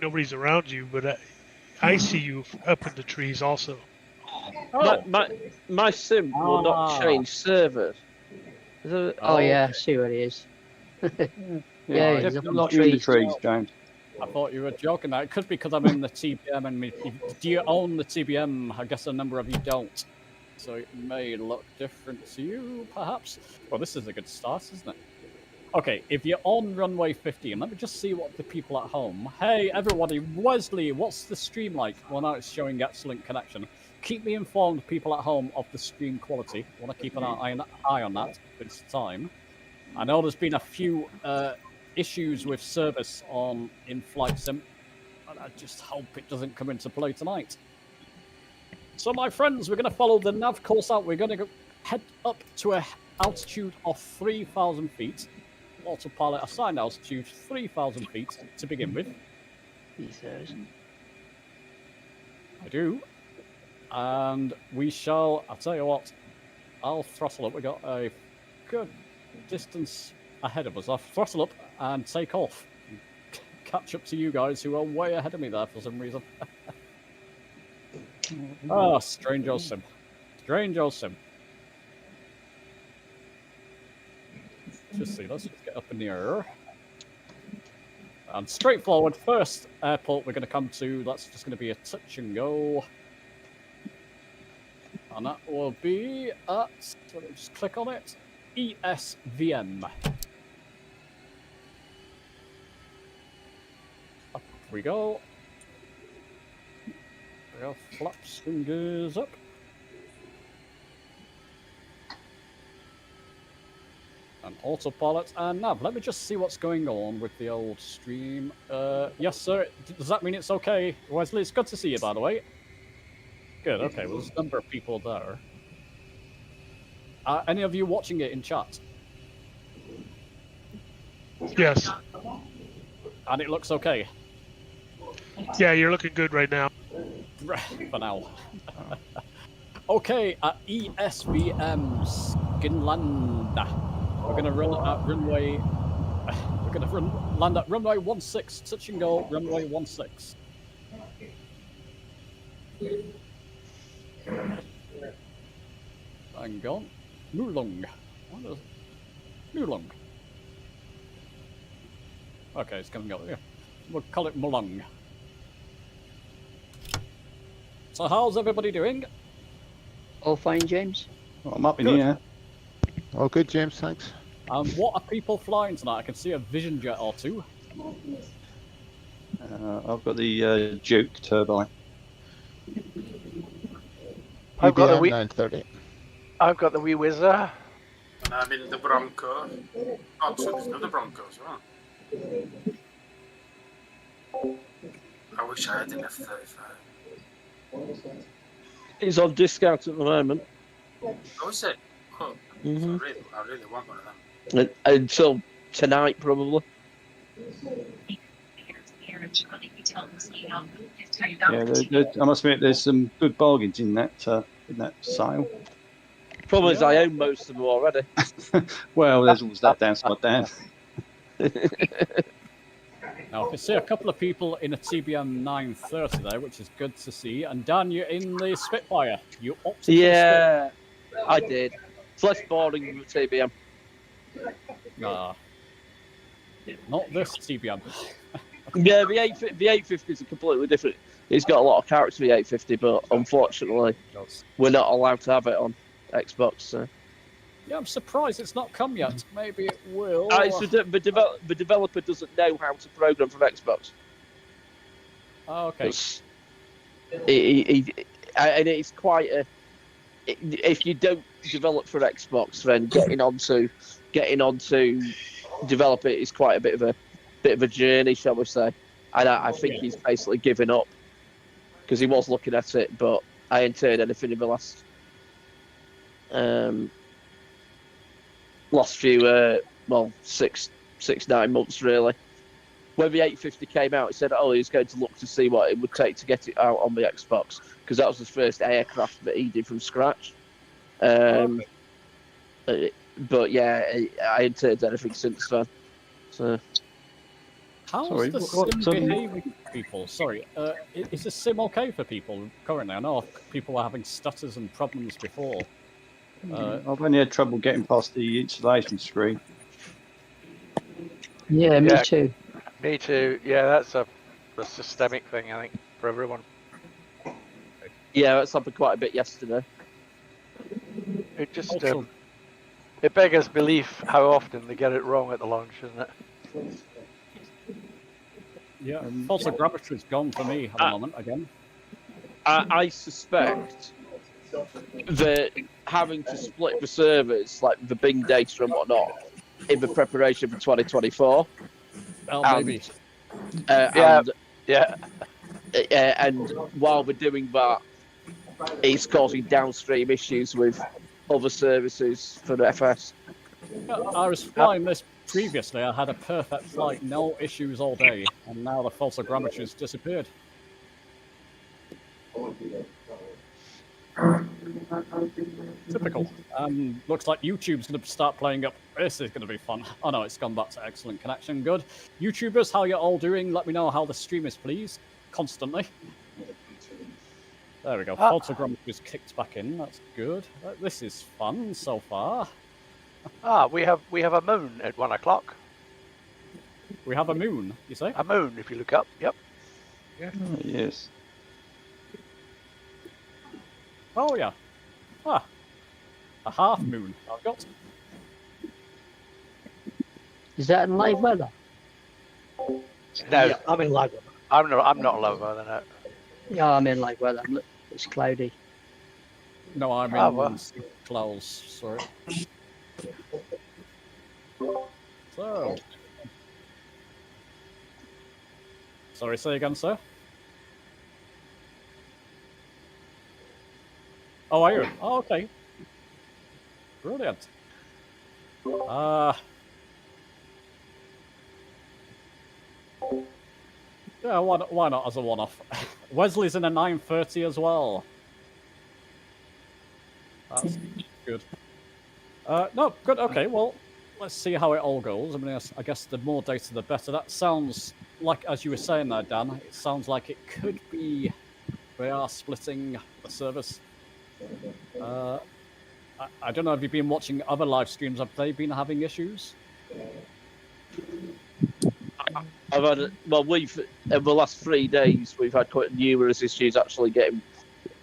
nobody's around you, but I see you up in the trees also. Oh. My sim will not change servers. Oh yeah, I see where he is. Yeah, he's up in the Not you in the trees. trees, James. I thought you were joking. It could be because I'm in the TBM, and do you own the TBM? I guess a number of you don't. So it may look different to you, perhaps. Well, this is a good start, isn't it? Okay, if you're on runway 15, let me just see what the people at home. Hey, everybody, Wesley, what's the stream like? Well, now it's showing excellent connection. Keep me informed, people at home, of the stream quality. I want to keep an eye on that. It's time. I know there's been a few issues with service in Flight Sim, and I just hope it doesn't come into play tonight. So, my friends, we're going to follow the nav course out. We're going to head up to an altitude of 3,000 feet. Autopilot assigned altitude 3,000 feet to begin with. 3,000. I do. And we shall, I'll tell you what, I'll throttle up. We got a good distance ahead of us. I'll throttle up and take off. Catch up to you guys who are way ahead of me there for some reason. Oh, strange old sim. Strange old sim. Let's just get up in the air. And straightforward, first airport we're going to come to, that's just going to be a touch and go. And that will be at, so let me just click on it, ESVM. Up we go. There we go, flaps, fingers up. And autopilot and nav. Let me just see what's going on with the old stream. Yes, sir. Does that mean it's okay? Wesley, it's good to see you, by the way. Good, okay. Well, there's a number of people there. Any of you watching it in chat? Yes. And it looks okay? Yeah, you're looking good right now. For now. Okay, at ESVM Skinland. We're going to run at runway. We're going to land at runway 16, touch and go, runway 16. Hang on. Mulong. Mulong. Okay, it's going to go. Yeah. We'll call it Mulong. So, how's everybody doing? All fine, James? Well, I'm up in here. All good, James, thanks. What are people flying tonight? I can see a Vision Jet or two. I've got the Duke turbine. I've got the wee 930. I've got the wee whizzer. And I'm in the Bronco. Oh, so there's another Bronco as well. I wish I had an F-35. It's on discount at the moment. Oh, is it? Oh, Mm-hmm. I really want one of them. Until tonight, probably. Yeah, I must admit, there's some good bargains in that sale. Problem is, I own most of them already. Well, there's always that downside down. Now, I can see a couple of people in a TBM 930 there, which is good to see. And Dan, you're in the Spitfire. You opted Yeah, I did. It's less boring than the TBM. Nah. Not this TBM. Yeah, the 850 is a completely different. It's got a lot of character, the 850, but unfortunately, we're not allowed to have it on Xbox. So. Yeah, I'm surprised it's not come yet. Maybe it will. The developer doesn't know how to program from Xbox. Oh, okay. And it's quite a. If you don't develop for Xbox, then getting onto develop it is quite a bit of a journey, shall we say? And I think he's basically given up because he was looking at it, but I ain't heard anything in the last few 6-9 months really. When the 850 came out, he said, he was going to look to see what it would take to get it out on the Xbox because that was his first aircraft that he did from scratch. But yeah, I ain't heard anything since then. So, How's Sorry, the what- sim so- behaving for people? Sorry, is the sim okay for people currently? I know people were having stutters and problems before. I've only had trouble getting past the installation screen. Yeah, me Yeah. too. Me too. Yeah, that's a systemic thing, I think, for everyone. Yeah, that's happened quite a bit yesterday. It just Also, it beggars belief how often they get it wrong at the launch, isn't it? yeah, false gravity is gone for me at the moment again. I suspect that having to split the servers, like the Bing data and whatnot, in the preparation for 2024. Oh, And, maybe. Yeah. And while we're doing that, it's causing downstream issues with other services for the FS. Yeah, I was flying this previously. I had a perfect flight, no issues all day, and now the false gravity has disappeared. Typical. Looks like YouTube's going to start playing up. This is going to be fun. Oh no, it's gone back to excellent connection. Good. YouTubers, how you all doing? Let me know how the stream is, please. Constantly. There we go. Photogrammetry is kicked back in. That's good. This is fun so far. We have a moon at 1 o'clock. We have a moon, you say? A moon, if you look up. Yep. Oh, yes. Oh yeah. Ah. A half moon I've got. Is that in live weather? No, Yeah, I'm in live weather. I'm not low weather. No. Yeah, I'm in live weather. Look, it's cloudy. No, I'm in well. clouds, sorry. So. Sorry, say again, sir? Oh, are you? Oh, okay. Brilliant. Yeah, why not as a one-off? Wesley's in a 9:30 as well. That's good. No, good. Okay, well, let's see how it all goes. I mean, I guess the more data, the better. That sounds like, as you were saying there, Dan, it sounds like it could be they are splitting the service. I don't know, have you been watching other live streams? Have they been having issues? I've had, we've in the last 3 days we've had quite numerous issues actually getting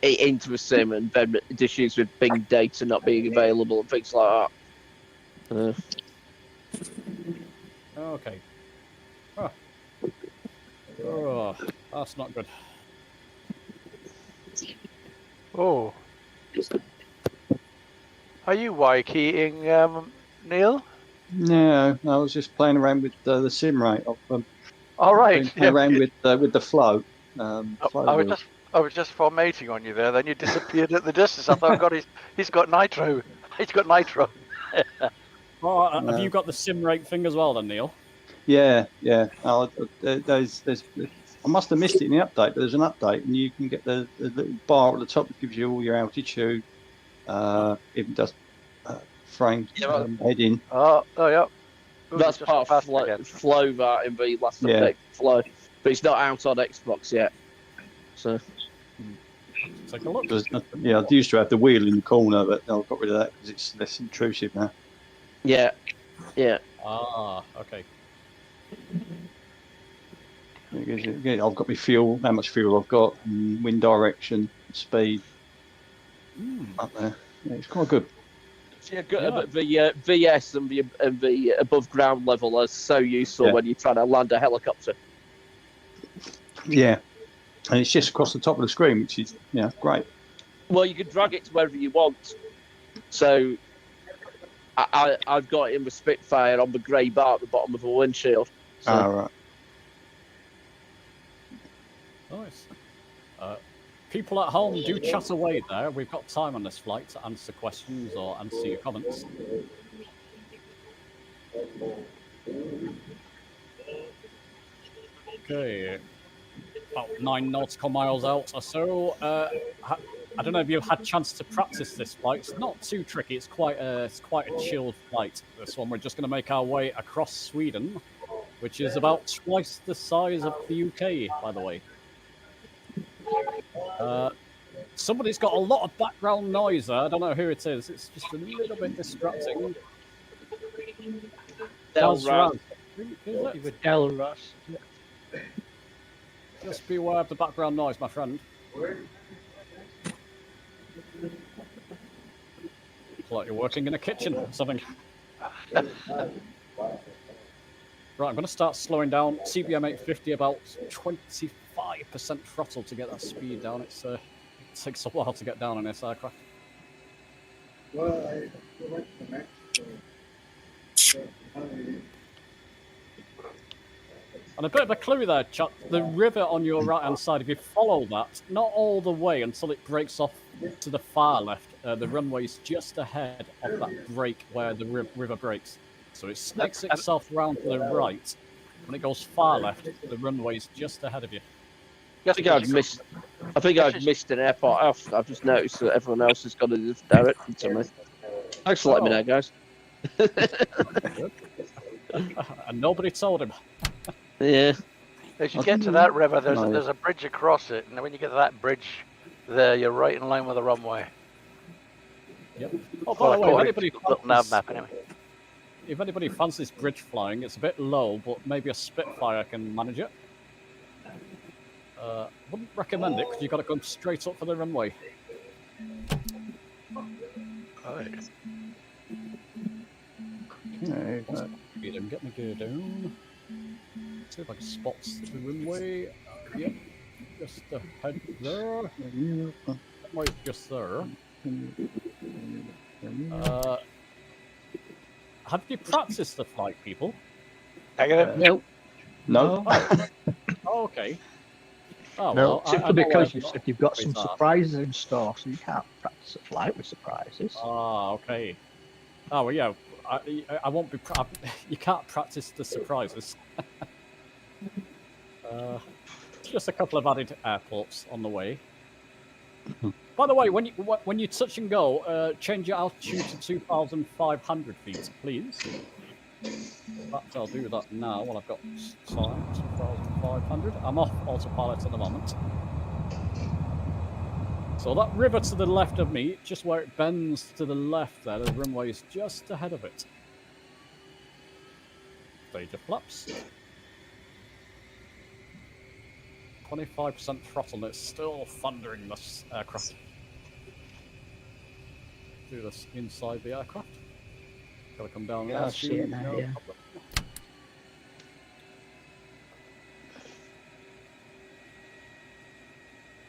it into the sim, and then issues with Bing data not being available and things like that. Okay. Oh, that's not good. Oh. Are you Y-keying, Neil? No, I was just playing around with the sim rate. All right. Playing around with the flow. I was just formatting on you there. Then you disappeared at the distance. I thought, God, he's got nitro. He's got nitro. Oh, have you got the sim rate thing as well, then, Neil? Yeah. There's I must have missed it in the update, but there's an update, and you can get the little bar at the top that gives you all your altitude. Even does frame heading. Oh yeah. Ooh, That's just part fast of again. flow that in the last update flow, but it's not out on Xbox yet. So take a look. Yeah, I used to have the wheel in the corner, but I got rid of that because it's less intrusive now. yeah. Ah, okay. I've got my fuel, how much fuel I've got, and wind direction, speed up there. Yeah, it's quite good. Yeah, good. The VS and the above ground level are so useful when you're trying to land a helicopter. Yeah, and it's just across the top of the screen, which is great. Well, you can drag it to wherever you want. So I've got it in the Spitfire on the grey bar at the bottom of the windshield. So. Right. Nice. People at home, do chat away there. We've got time on this flight to answer questions or answer your comments. Okay. About 9 nautical miles out or so. I don't know if you've had a chance to practice this flight. It's not too tricky. It's quite a chilled flight. This one, we're just going to make our way across Sweden. which is about twice the size of the UK, by the way. Somebody's got a lot of background noise there. I don't know who it is. It's just a little bit distracting. Del Raz. Raz. Is it? With Del Ross. Just beware of the background noise, my friend. It's like you're working in a kitchen or something. Right, I'm going to start slowing down. CBM 850 about 25% throttle to get that speed down. It takes a while to get down in this aircraft. And a bit of a clue there, Chuck. The river on your right-hand side, if you follow that, not all the way until it breaks off to the far left, the runway's just ahead of that break where the river breaks. So it snakes itself around to the right. When it goes far left, the runway's just ahead of you. I think I've missed an airport. I've just noticed that everyone else has gone in a different direction to me. Thanks for letting me know, guys. And nobody told him. Yeah. As you get to that river, there's a bridge across it, and when you get to that bridge, there you're right in line with the runway. Yep. Oh, by the way, if anybody fancies bridge flying, it's a bit low, but maybe a Spitfire can manage it. Wouldn't recommend it because you've got to come straight up for the runway. Right. Get my gear down. See if I can spot the runway. Yep, just ahead there. Runway just there. Have you practiced the flight, people? Nope. No. Oh, okay. Oh, No. well, Simply because you said you've got some surprises in store, so you can't practice a flight with surprises. Ah, okay. Oh, well, yeah. I won't be. You can't practice the surprises. Just a couple of added airports on the way. By the way, when you touch and go, change your altitude to 2,500 feet, please. In fact, I'll do that now while I've got time. 2,500. I'm off autopilot at the moment. So that river to the left of me, just where it bends to the left there, the runway is just ahead of it. Stage of flaps. 25% throttle, and it's still thundering this aircraft. Do this inside the aircraft. Gotta come down there. I see it now, yeah.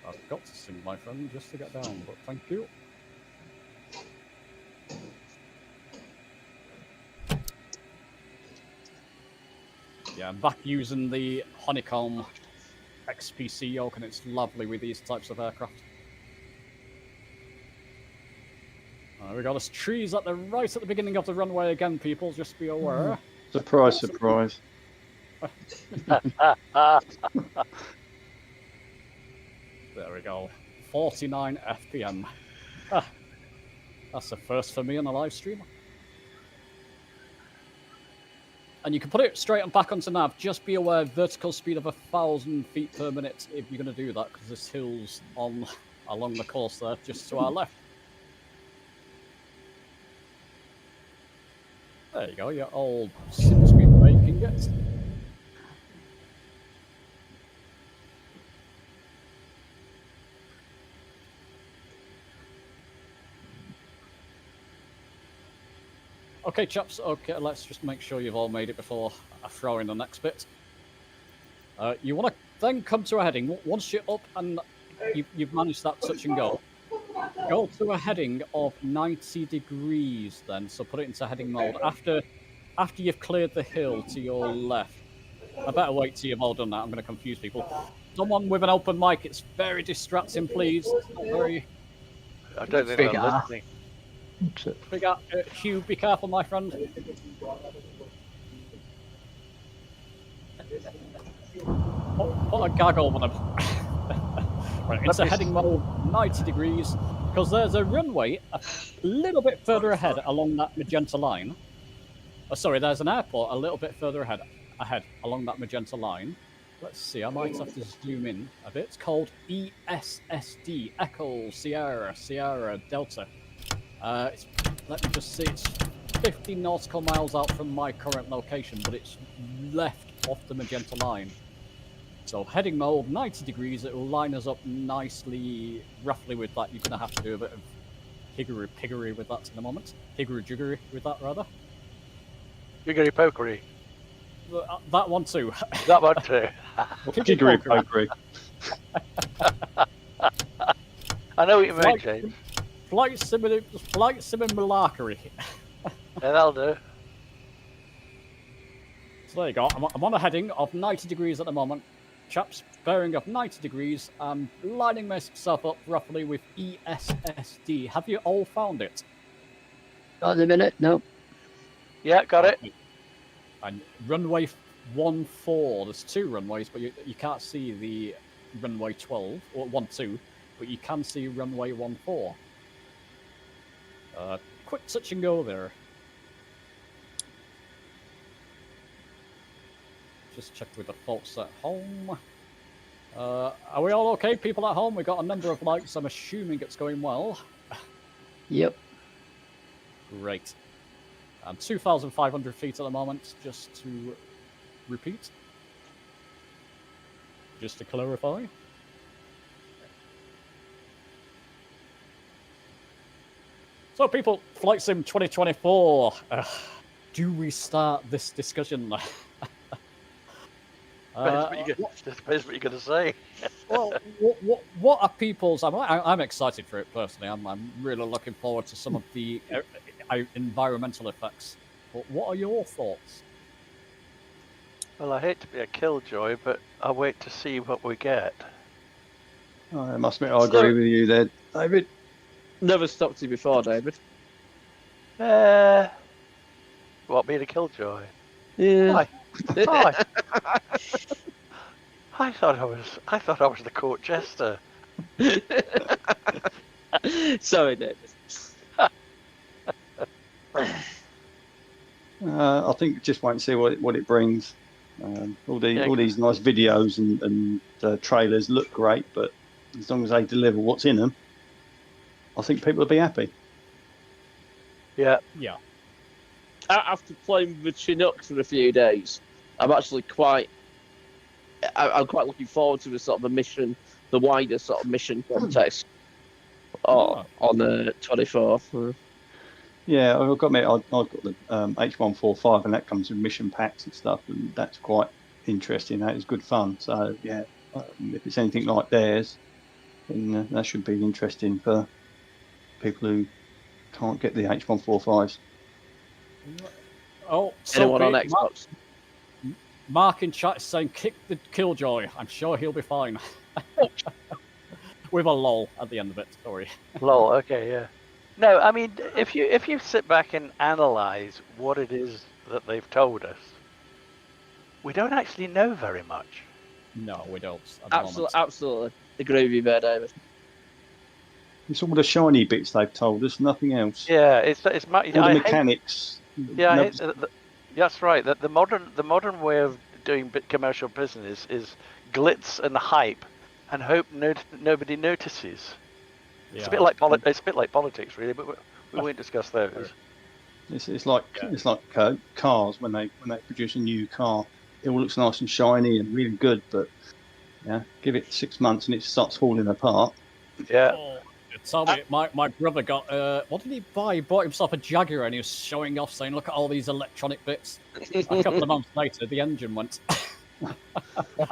I've got to sing, my friend, just to get down, but thank you. Yeah, I'm back using the Honeycomb XPC yoke, and it's lovely with these types of aircraft. We got us trees at the right at the beginning of the runway again, people, just be aware. Surprise, surprise. There we go. 49 FPM. That's a first for me on a live stream. And you can put it straight and back onto nav. Just be aware, vertical speed of 1,000 feet per minute if you're going to do that, because there's hills along the course there, just to our left. There you go, your old sim speed making it. Okay, chaps, okay, let's just make sure you've all made it before I throw in the next bit. You want to then come to a heading. Once you're up and you've managed that touch and go to a heading of 90 degrees then, so put it into heading mode. After you've cleared the hill to your left. I better wait till you've all done that, I'm going to confuse people. Someone with an open mic, it's very distracting, please. It's not very... I don't think they're listening. Big up, Hugh, be careful, my friend. Put a gag over them. Right, it's a heading mode 90 degrees, because there's a runway a little bit further ahead along that magenta line. Oh, sorry, there's an airport a little bit further ahead. ahead along that magenta line. Let's see, I might have to zoom in a bit. It's called ESSD, Echo Sierra Delta. Let me just see, it's 50 nautical miles out from my current location, but it's left off the magenta line. So heading mode, 90 degrees, it will line us up nicely, roughly with that. You're going to have to do a bit of higgery-piggery with that in a moment. Higgery-jiggery with that, rather. Higgery-pokery. That one too. That one too. Higgery-pokery. I know what you mean, James. Flight sim malarkey. Yeah, that'll do. So there you go. I'm on a heading of 90 degrees at the moment. Chaps, bearing of 90 degrees. I'm lining myself up roughly with ESSD. Have you all found it? Not in a minute, no. Yeah, got it. And runway 14. There's 2 runways, but you can't see the runway 12 or 12, but you can see runway 14. Quick touch and go there. Just check with the folks at home. Are we all okay, people at home? We got a number of likes. I'm assuming it's going well. Yep. Great. 2,500 feet at the moment, just to repeat. Just to clarify. So, people, Flight Sim 2024. Do we start this discussion? Depends what you're going to say. Well, what are people's? I'm excited for it personally. I'm really looking forward to some of the environmental effects. But what are your thoughts? Well, I hate to be a killjoy, but I'll wait to see what we get. I must admit, I agree with you there, David. Never stopped you before, David. What, being a killjoy? Yeah. Hi. I thought I was the court jester. Sorry, David. I think just wait and see what it brings. All these nice videos and trailers look great, but as long as they deliver what's in them, I think people will be happy. Yeah. After playing with Chinook for a few days, I'm actually I'm quite looking forward to the wider sort of mission contest on the 24th. Yeah, I've got I've got the H145, and that comes with mission packs and stuff, and that's quite interesting. That is good fun. So yeah, if it's anything like theirs, then that should be interesting for people who can't get the H145s. Oh, anyone on Xbox? Mark in chat is saying, "Kick the killjoy." I'm sure he'll be fine. With a lol at the end of it. Sorry. Lol. Okay. Yeah. No, I mean, if you sit back and analyze what it is that they've told us, we don't actually know very much. No, we don't. Absolutely. Agree with you there, David. It's all the shiny bits they've told us, nothing else. Yeah, it's all the mechanics. Yeah, that's right. That the modern way of doing commercial business is glitz and hype, and hope nobody notices. Yeah. It's a bit like politics, really, but we won't discuss those. It's like cars when they produce a new car. It all looks nice and shiny and really good, but give it 6 months and it starts falling apart. Yeah. Tell me, my brother got what did he buy? He bought himself a Jaguar and he was showing off, saying, "Look at all these electronic bits." A couple of months later, the engine went.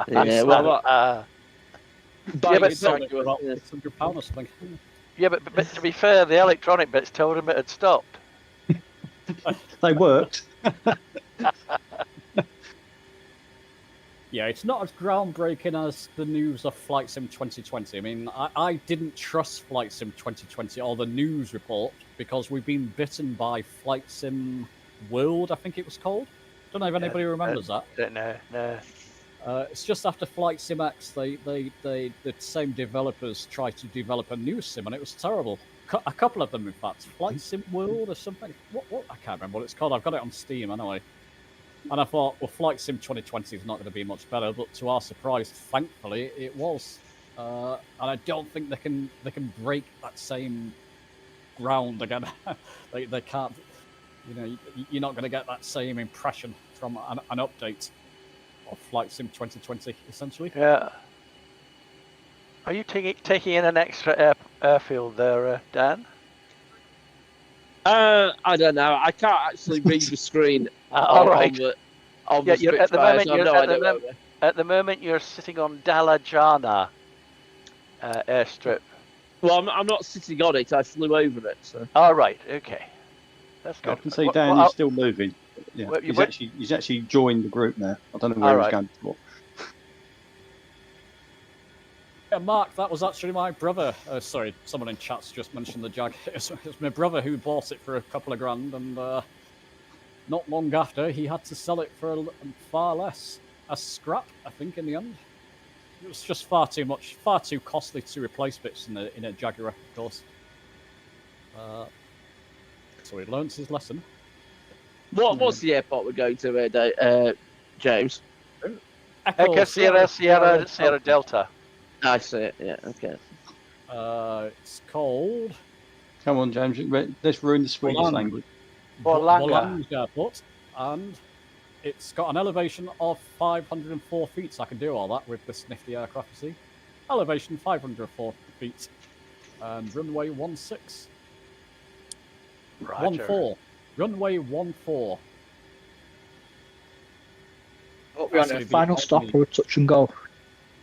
Yeah, well, but £600 or something. Yeah, but to be fair, the electronic bits told him it had stopped. They worked. Yeah, it's not as groundbreaking as the news of Flight Sim 2020. I mean, I didn't trust Flight Sim 2020 or the news report because we've been bitten by Flight Sim World, I think it was called. Don't know if anybody remembers that. No. It's just after Flight Sim X, the same developers tried to develop a new sim, and it was terrible. A couple of them, in fact. Flight Sim World or something. What? I can't remember what it's called. I've got it on Steam, anyway. And I thought, well, Flight Sim 2020 is not going to be much better, but to our surprise, thankfully, it was. And I don't think they can break that same ground again. They can't. You know, you're not going to get that same impression from an update of Flight Sim 2020, essentially. Yeah. Are you taking in an extra airfield there, Dan? I don't know. I can't actually read the screen All right. on the At the Spitfires. moment, I have no idea where we're. at the moment you're sitting on Dalajana airstrip. Well, I'm not sitting on it. I flew over it. So. All right. Okay. That's I good. can see Dan is still moving. Yeah, Well, he's actually joined the group now. I don't know where All he's right. going before. Yeah, Mark, that was actually my brother. Sorry, someone in chat's just mentioned the Jag. It's my brother who bought it for a couple of grand, and not long after, he had to sell it for far less. A scrap, I think, in the end. It was just far too costly to replace bits in a Jaguar, of course. So he learnt his lesson. What's the airport we're going to, James? Echo Sierra Delta. I see it. Yeah. Okay. It's called Come on, James. Let's ruin the Swedish Bolang. language. Borlänge. Airport, and it's got an elevation of 504 feet. So I can do all that with this nifty aircraft. You see, elevation 504 feet, and runway 16. Roger. 14. Runway 14. We're on a final stop or a touch and go.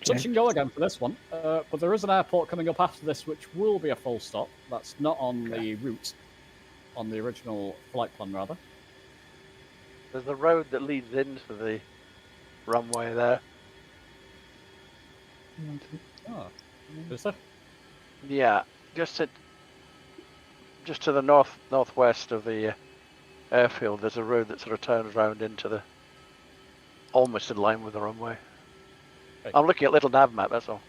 Touch and go again for this one, but there is an airport coming up after this which will be a full stop. That's not on the route, on the original flight plan, rather. There's a road that leads into the runway there. Oh, is there? Yeah, just to the northwest of the airfield. There's a road that sort of turns around into the almost in line with the runway. Okay. I'm looking at little nav map. That's all.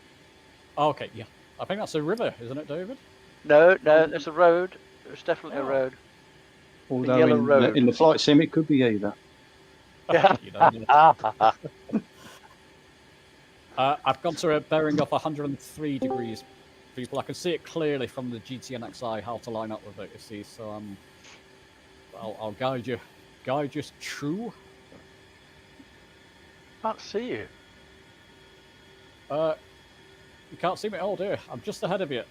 Oh, okay, yeah. I think that's a river, isn't it, David? No, there's a road. There's definitely a road. Although yellow road. in the flight sim, it could be either. Yeah. You don't know. I've gone to a bearing of 103 degrees, people. I can see it clearly from the GTN-XI how to line up with it, you see. So I'll guide you true. Can't see you. You can't see me. Oh dear, I'm just ahead of you.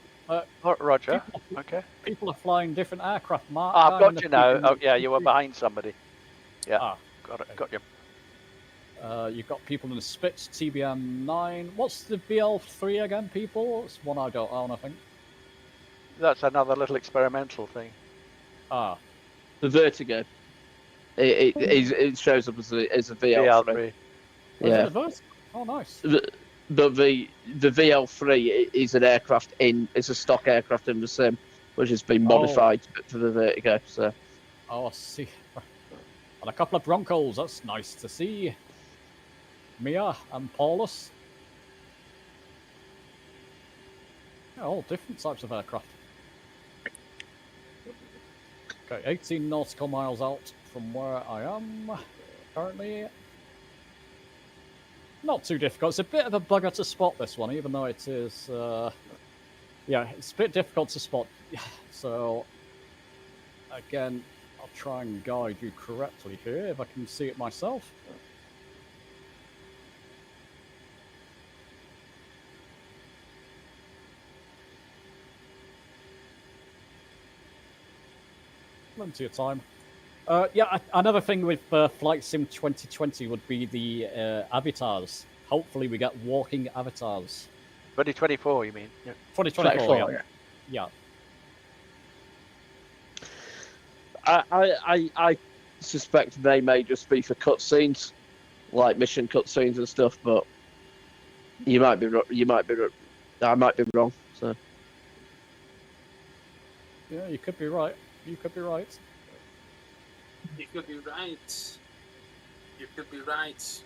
Roger. Okay. People are flying different aircraft. Mark, I've got you now. Oh yeah, you were behind somebody. Yeah. Ah, got it. Got you. You've got people in the Spitz TBM-9. What's the BL3 again, people? It's one I don't own, I think. That's another little experimental thing. Ah. The Vertigo. It shows up as a VL3. Yeah. Oh, nice. But the VL3 is an aircraft it's a stock aircraft in the sim, which has been modified for the Vertigo. So. Oh, I see. And a couple of Broncos. That's nice to see. Mia and Paulus. Yeah, all different types of aircraft. Okay, 18 nautical miles out from where I am currently. Not too difficult. It's a bit of a bugger to spot, this one, even though it is... yeah, it's a bit difficult to spot. So, again, I'll try and guide you correctly here, if I can see it myself. Plenty of time. Yeah, another thing with Flight Sim 2020 would be the avatars. Hopefully we get walking avatars. 2024, you mean? Yeah. 2024, yeah. I suspect they may just be for cutscenes, like mission cutscenes and stuff. But I might be wrong. So yeah, you could be right. You could be right. You could be right. You could be right.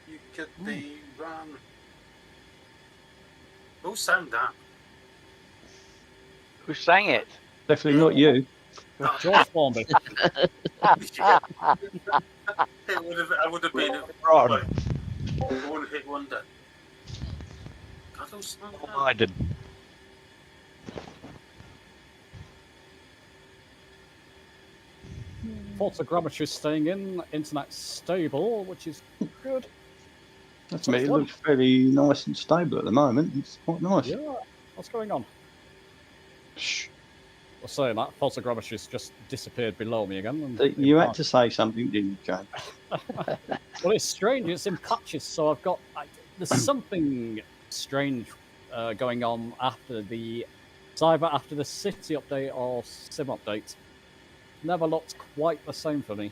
You could be wrong. Who sang that? Who sang it? Definitely not you. George Formby. I would have been Right. like, one hit wonder. God, I'm slow now. I did. Photogrammetry staying in, internet stable, which is good. That's me. It looks very nice and stable at the moment. It's quite nice. Yeah, what's going on? Shh. Well, saying that, photogrammetry's just disappeared below me again. And You had to say something, didn't you, Jay? Well, it's strange. It's in patches, so I've got there's something strange going on after the either after the city update or sim update. Never looked quite the same for me.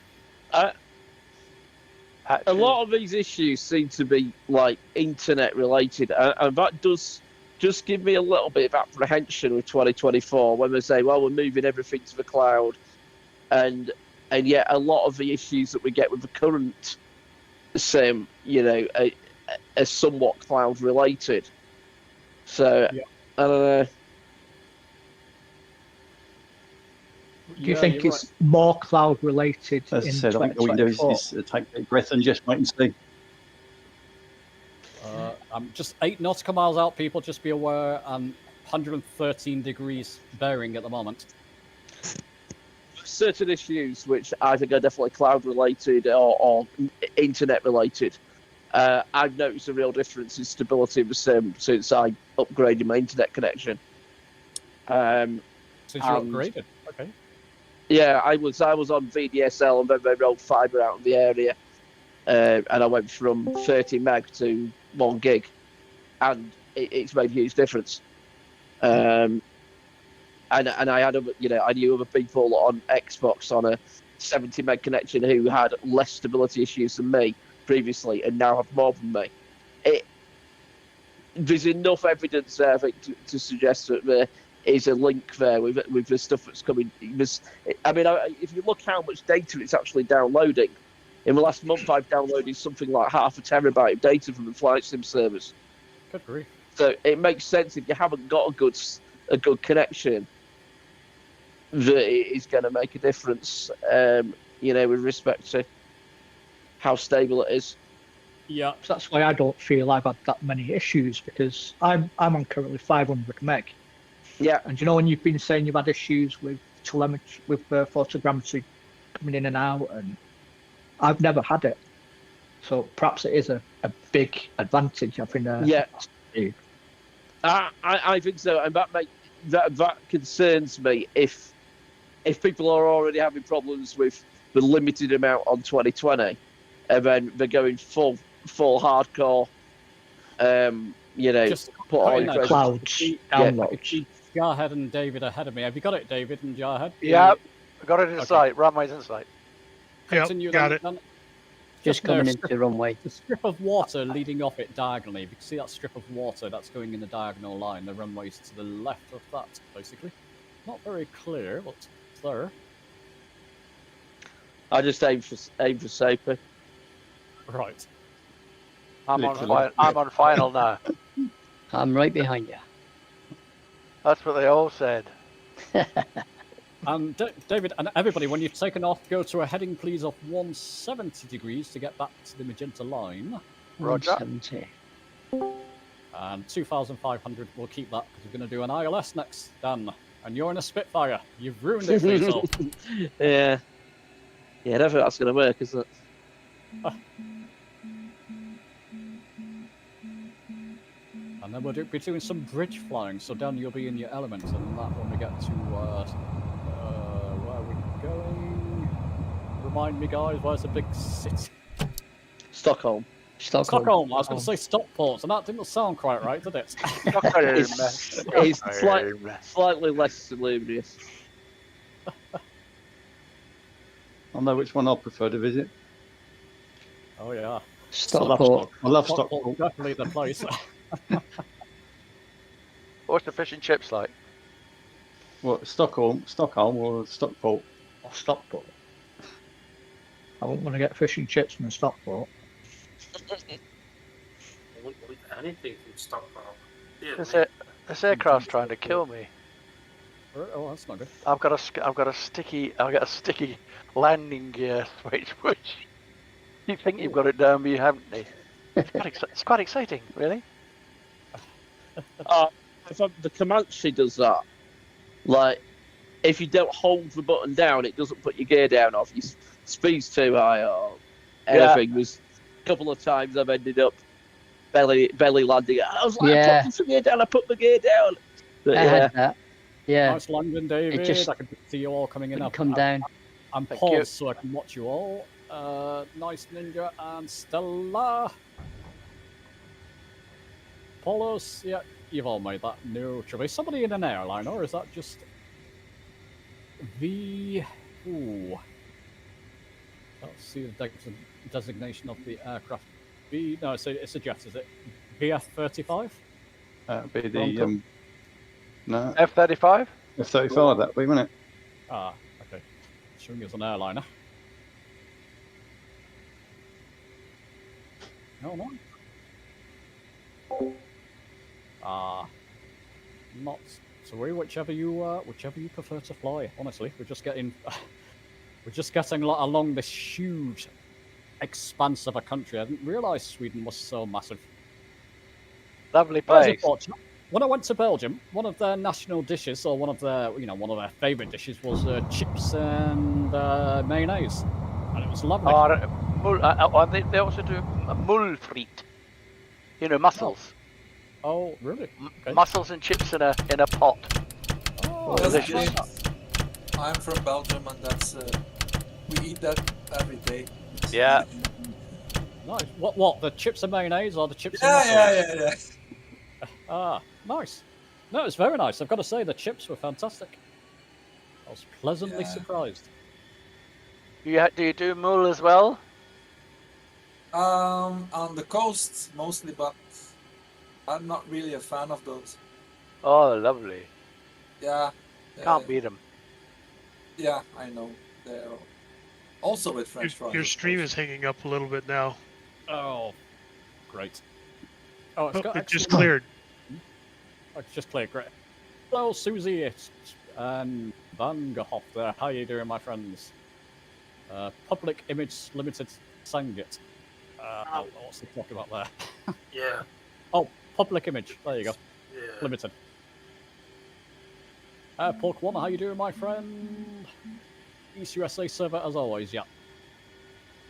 A lot of these issues seem to be like internet related, and that does just give me a little bit of apprehension with 2024 when they say, "Well, we're moving everything to the cloud," and yet a lot of the issues that we get with the current sim, are somewhat cloud related. So Yeah. I don't know. Do you think it's more cloud related As I in said, I think all you do 2024? is take a breath and just wait and see. I'm just 8 nautical miles out, people. Just be aware. 113 degrees bearing at the moment. Certain issues which I think are definitely cloud related or internet related. I've noticed a real difference in stability of the sim since I upgraded my internet connection. Since you upgraded, okay. Yeah, I was on VDSL and then they rolled fibre out of the area, and I went from 30 meg to 1 gig, and it's made a huge difference. And I had I knew other people on Xbox on a 70 meg connection who had less stability issues than me previously, and now have more than me. There's enough evidence there, I think, to suggest that there is a link there with the stuff that's coming. If you look how much data it's actually downloading, in the last month I've downloaded something like 0.5 terabyte of data from the flight sim service. Good grief. So it makes sense if you haven't got a good connection, that it is going to make a difference. With respect to how stable it is. Yeah. So that's why I don't feel I've had that many issues, because I'm on currently 500 meg. Yeah. And when you've been saying you've had issues with telemetry, with photogrammetry coming in and out, and I've never had it. So perhaps it is a big advantage having a speed. I think so, and that concerns me if people are already having problems with the limited amount on 2020, and then they're going full hardcore. Just put all your clouds downloads. Jarhead and David ahead of me. Have you got it, David and Jarhead? Yeah, I got it in sight. Runway's in sight. Continue got it. Just coming into the runway. The strip of water leading off it diagonally. You can see that strip of water that's going in the diagonal line. The runway's to the left of that, basically. Not very clear, but it's there. I just aim for safer. Right. I'm on final now. I'm right behind you. That's what they all said. And David and everybody, when you've taken off, go to a heading please of 170 degrees to get back to the magenta line. Roger. 170. And 2,500, we'll keep that because we're going to do an ILS next, Dan. And you're in a Spitfire. You've ruined it for yourself. Yeah. Yeah, I don't think that's going to work, is it? And then we'll be doing some bridge flying, so Dan, you'll be in your element, and that when we get to where are we going? Remind me, guys, where's the big city? Stockholm. Stockholm. I was going to say Stockport, and that didn't sound quite right, did it? It's slightly less salubrious. I know which one I prefer to visit. Oh yeah. Stockport. I love Stockport. Definitely the place. What's the fish and chips like? What, Stockholm or Stockport? Or Stockport. I wouldn't want to get fish and chips from Stockport. I wouldn't believe anything from Stockholm. Yeah, This aircraft's trying to kill me. Oh, that's not good. I've got a sticky landing gear switch, which you think you've got it down, but you haven't. It's quite exciting, really. The Comanche does that. Like, if you don't hold the button down, it doesn't put your gear down off. Your speed's too high or anything. There's a couple of times I've ended up belly landing. I was like, I put the gear down, I put the gear down. But, I had that. Yeah. Nice landing, David. just I can see you all coming in. come down. I'm Thank paused you. so I can watch you all. Nice Ninja and Stella. Polos, yeah, you've all made that. No trouble. Is somebody in an airline, or is that just the... Ooh. Let's see the designation of the aircraft. No, it's a jet, is it? VF-35? That'd be the no F-35. F-35. That'd be, wouldn't it? Ah, okay. Showing us an airliner. No. Not to worry. Whichever you prefer to fly. Honestly, we're just getting along this huge expanse of a country. I didn't realise Sweden was so massive. Lovely place. When I went to Belgium, one of their national dishes, or one of their favourite dishes, was chips and mayonnaise, and it was lovely. They also do mulfriet. Mussels. Oh, really? Okay. Mussels and chips in a pot. Oh, delicious. I'm from Belgium, and that's we eat that every day. Yeah. Nice. What? The chips and mayonnaise, or the chips and mussels? Yeah. Ah, nice. No, it's very nice. I've got to say, the chips were fantastic. I was pleasantly surprised. Do you do mule as well? On the coast mostly, but I'm not really a fan of those. Oh, lovely. Yeah. Can't beat them. Yeah, I know. They're also with French fries. Your stream is hanging up a little bit now. Oh, great. Oh, It just cleared. It's just cleared, great. Hello, Susie and Van Gogh there. How you doing, my friends? Public Image Limited Sangit. What's the talk about there? Yeah. Oh, Public Image. There you go. Yeah. Limited. Pork One, how you doing, my friend? East USA server, as always, yeah.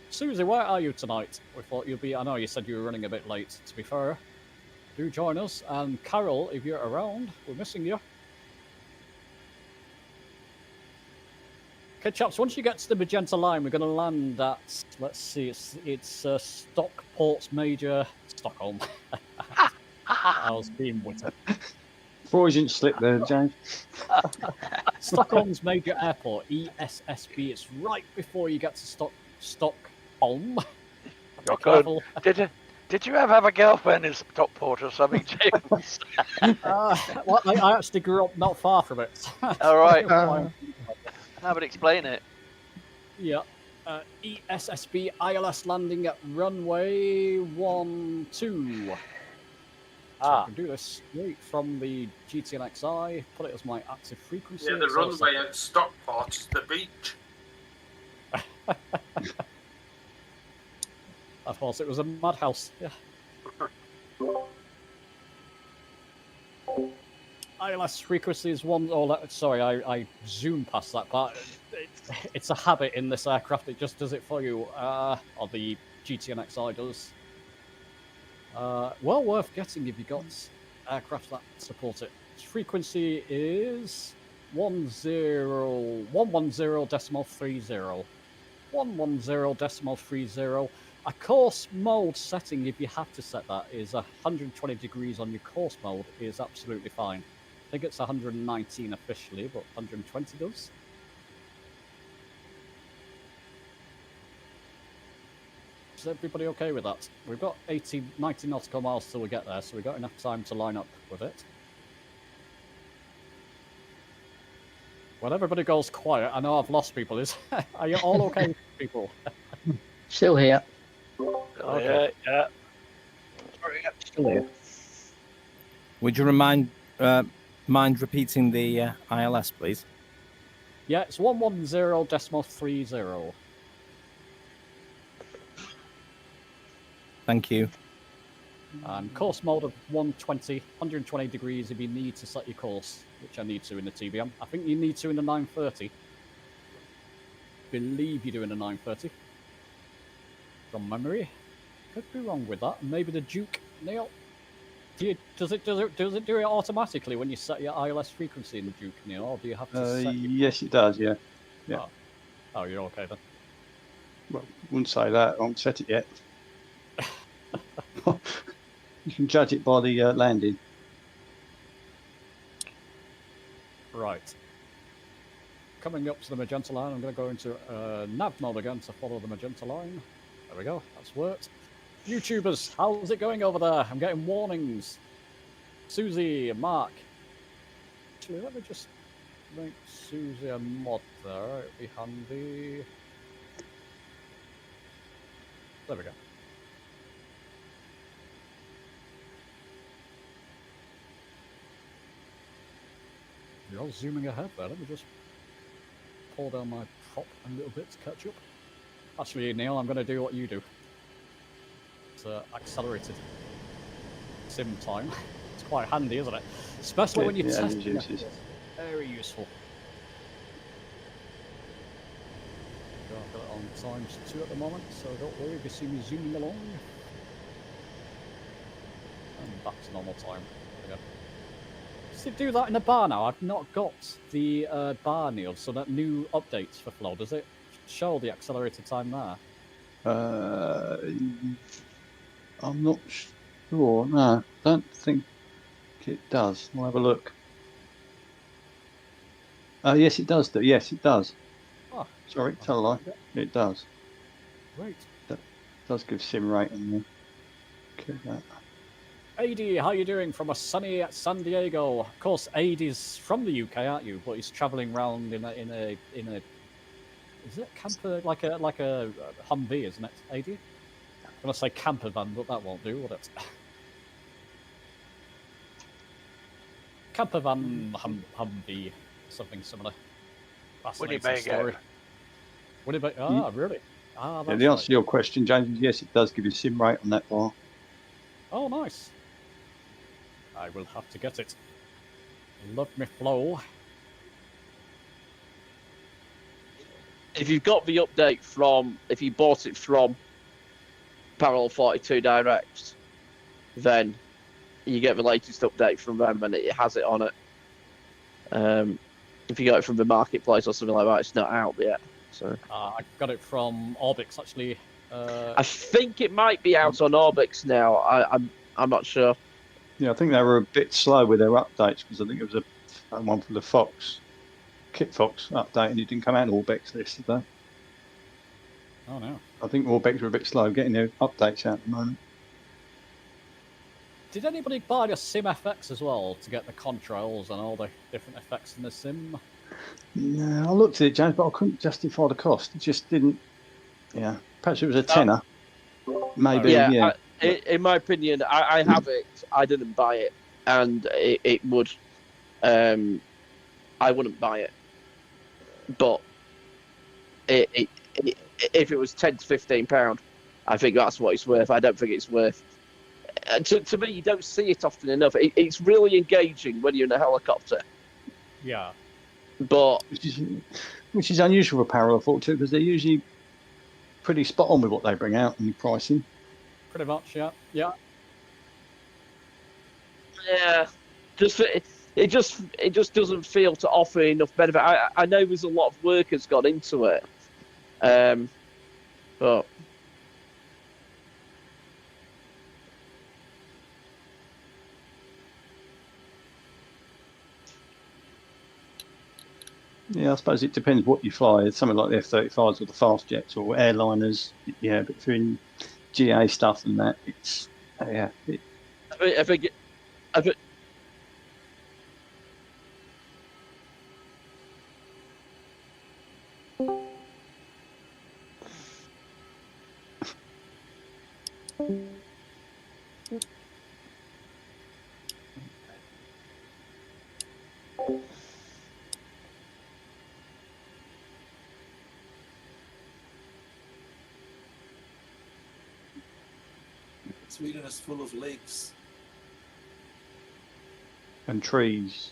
Susie, where are you tonight? We thought you'd be... I know you said you were running a bit late, to be fair. Do join us. And Carol, if you're around, we're missing you. Okay, chaps, once you get to the magenta line, we're going to land at... Let's see, it's Stockport's Major... Stockholm. I was being witty. Freudian slip there, James. Stockholm's major airport, ESSB. It's right before you get to Stockholm. Be careful. Did you ever have a girlfriend in Stockport or something, James? Well, I actually grew up not far from it. All right. No, but explain it. Yeah. ESSB ILS landing at runway 12. So I can do this straight from the GTNXI, put it as my active frequency. Yeah, the runway at Stockport is the beach. Of course, it was a madhouse. Yeah. ILS frequency is one. Oh, sorry, I zoomed past that part. It's a habit in this aircraft. It just does it for you. Or the GTNXI does. Well worth getting if you got aircraft that support it. Its frequency is 110.30. 110.30. A course mode setting, if you have to set that, is 120 degrees on your course mode is absolutely fine. I think it's 119 officially, but 120 does. Is everybody okay with that? We've got 90 nautical miles till we get there, so we've got enough time to line up with it. When everybody goes quiet, I know I've lost people. Are you all okay, people? Still here. Okay. Yeah. Still here. Would you remind mind repeating the ILS, please? Yeah, it's 110.30. Thank you. And course mode of 120 degrees if you need to set your course, which I need to in the TBM. I think you need to in the 930. Believe you do in the 930. From memory. Could be wrong with that. Maybe the Duke, Neil. Does it do it automatically when you set your ILS frequency in the Duke, Neil, or do you have to set your... Yes, it does. Yeah. Yeah. Oh, you're okay then. Well, wouldn't say that. I haven't set it yet. You can judge it by the landing. Right. Coming up to the magenta line, I'm going to go into nav mode again to follow the magenta line. There we go. That's worked. YouTubers, how's it going over there? I'm getting warnings. Susie, Mark. Actually, let me just make Susie a mod there. It'd be handy. There we go. You're all zooming ahead there. Let me just pull down my prop a little bit to catch up. Actually, Neil, I'm going to do what you do. It's accelerated sim time. It's quite handy, isn't it? Especially when you're testing it. It's very useful. I've got it on ×2 at the moment, so don't worry if you see me zooming along. And back to normal time. There we go. Does it do that in the bar now? I've not got the bar, Neil, so that new updates for Flow, does it show the accelerated time there? I'm not sure. No, don't think it does. We'll have a look. Yes, it does. Yes, it does. Oh, sorry, tell a lie. It does. Great. That does give sim rate on there. Okay, that. AD, how you doing from a sunny San Diego? Of course, AD is from the UK, aren't you? But he's travelling around in a is it camper like a Humvee, isn't it? AD? I'm gonna say camper van, but that won't do, would it? Camper van Humvee, something similar. Fascinating story. Winnebago. Ah, really? Ah, that's the answer to your question, James, is yes, it does give you sim rate on that bar. Oh, nice. I will have to get it. Love me Flow. If you've got the update if you bought it from Parallel 42 Direct, then you get the latest update from them and it has it on it. If you got it from the marketplace or something like that, it's not out yet. So I got it from Orbix actually. I think it might be out on Orbix now. I'm not sure. Yeah, I think they were a bit slow with their updates because I think it was one for the Kit Fox update, and it didn't come out in Orbix yesterday. Oh no! I think Orbix were a bit slow getting their updates out at the moment. Did anybody buy the Sim FX as well to get the contrails and all the different effects in the Sim? No, I looked at it, James, but I couldn't justify the cost. It just didn't. Yeah, perhaps it was a tenner. Maybe. Yeah. In my opinion, I have it. I didn't buy it, and it would. I wouldn't buy it, but if it was £10 to £15, I think that's what it's worth. I don't think it's worth. To me, you don't see it often enough. It's really engaging when you're in a helicopter. Yeah. But which is unusual for Parallel 42 because they're usually pretty spot on with what they bring out and the pricing. Pretty much, yeah. Yeah. Yeah. It just doesn't feel to offer enough benefit. I know there's a lot of work has gone into it, but yeah, I suppose it depends what you fly. Something like the F-35s or the fast jets or airliners. Yeah, but if you're in GA stuff and that, it's yeah. I think Sweden is full of lakes. And trees.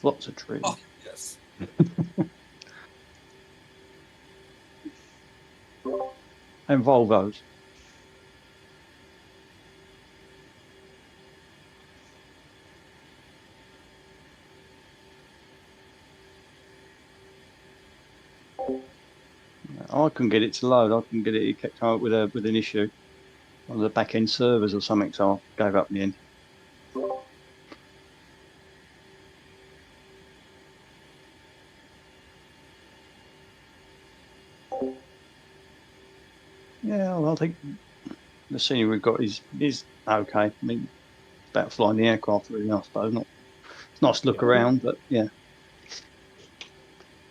Lots of trees. Oh, yes. And Volvos. I couldn't get it to load. I couldn't get it. It kept coming up with an issue on the back end servers or something. So I gave up in the end. Yeah, well, I think the scenery we've got is okay. I mean, it's about flying the aircraft, really, I suppose. It's nice to look around, but yeah.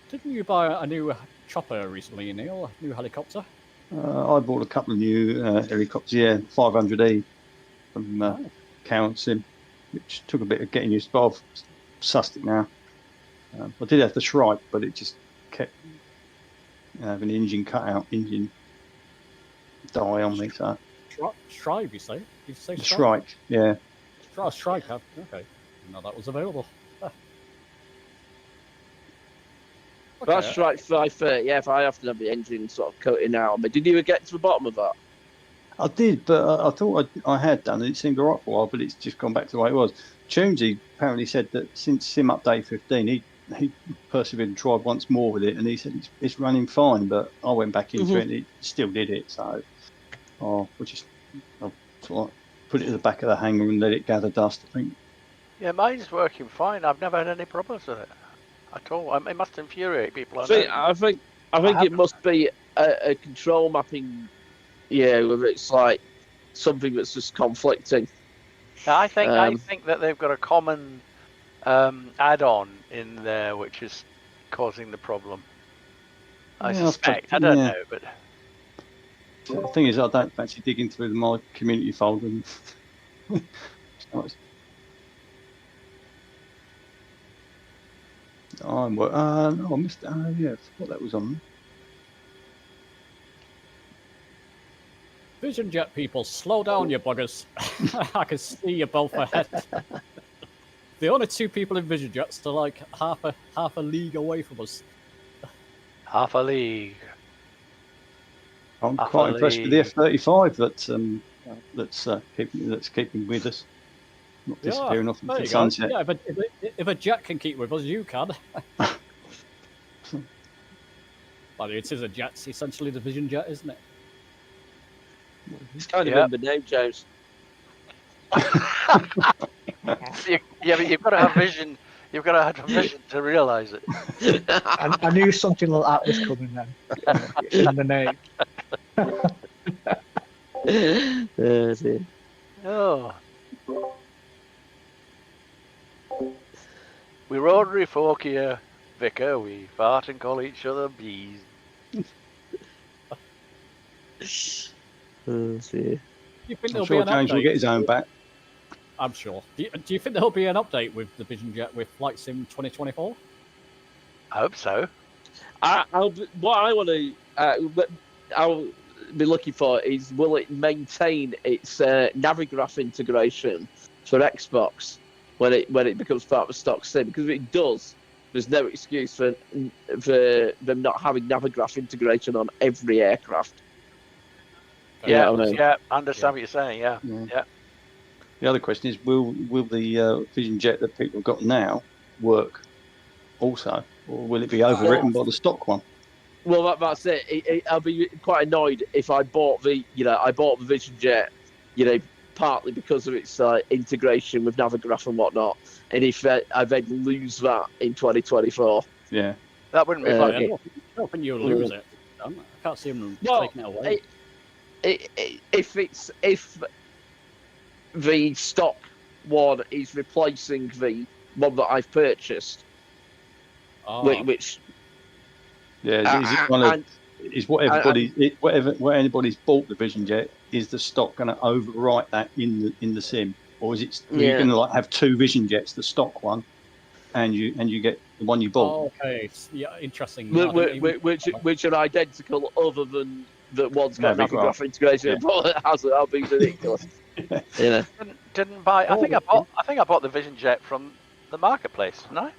Didn't you buy a new chopper recently, Neil? A new helicopter? I bought a couple of new helicopters, 500E from Council, which took a bit of getting used to. I've sussed it now. I did have the Shrike, but it just kept having the engine engine die on me. So Shrike, you say? Did you say the Shrike? Yeah. Shrike. Okay. No, that was available. Okay. That's right, 530. Yeah, if I have to have the engine sort of coating out. But did you ever get to the bottom of that? I did, but I thought I had done, and it seemed all right for a while, but it's just gone back to the way it was. Tunesy apparently said that since Sim Update 15, he persevered and tried once more with it, and he said it's running fine, but I went back into it and it still did it, so I'll sort of put it at the back of the hangar and let it gather dust, I think. Yeah, mine's working fine. I've never had any problems with it at all. It must infuriate people. I think it must be a control mapping, where it's like something that's just conflicting. I think that they've got a common add-on in there which is causing the problem. I suspect. I don't know, but the thing is, I don't fancy digging through my community folder. I missed. I forgot that was on. Vision jet people, slow down, you buggers. I can see you both ahead. The only two people in Vision jets are like half a league away from us. Half a league. I'm quite impressed with the F-35 that's keeping with us, not disappearing off into the sunset. Yeah, but if a jet can keep with us, you can. Well, it is a jet. It's essentially the Vision jet, isn't it? It's kind of in the name, James. But you've got to have vision. You've got to have vision to realise it. I knew something like that was coming then. In the name. Oh. We Rotary folk here, Vicar. We fart and call each other bees. Do you think I'm sure James will get his own back. I'm sure. Do you think there'll be an update with the Vision Jet with Flight Sim 2024? I hope so. I'll be looking for is, will it maintain its Navigraph integration for Xbox when it becomes part of a stock sim? Because if it does, there's no excuse for them not having Navigraph integration on every aircraft. I understand what you're saying. Yeah. The other question is, will the Vision Jet that people have got now work also, or will it be overwritten by the stock one? Well, that's it. I'll be quite annoyed if I bought the Vision Jet, partly because of its integration with Navigraph and whatnot, and if I then lose that in 2024. Yeah, that wouldn't be fun. I don't think you'll lose it. I can't see them taking it away. If the stock one is replacing the one that I've purchased, which is what anybody's bought the Vision Jet, is the stock going to overwrite that in the sim, or is it you're going to have two Vision Jets, the stock one, and you get the one you bought? Okay, yeah, interesting. Which are identical, other than that one's got Navigraph integration, but it hasn't. That'll be ridiculous. You know. Didn't buy. I think I bought the Vision Jet from the marketplace. No,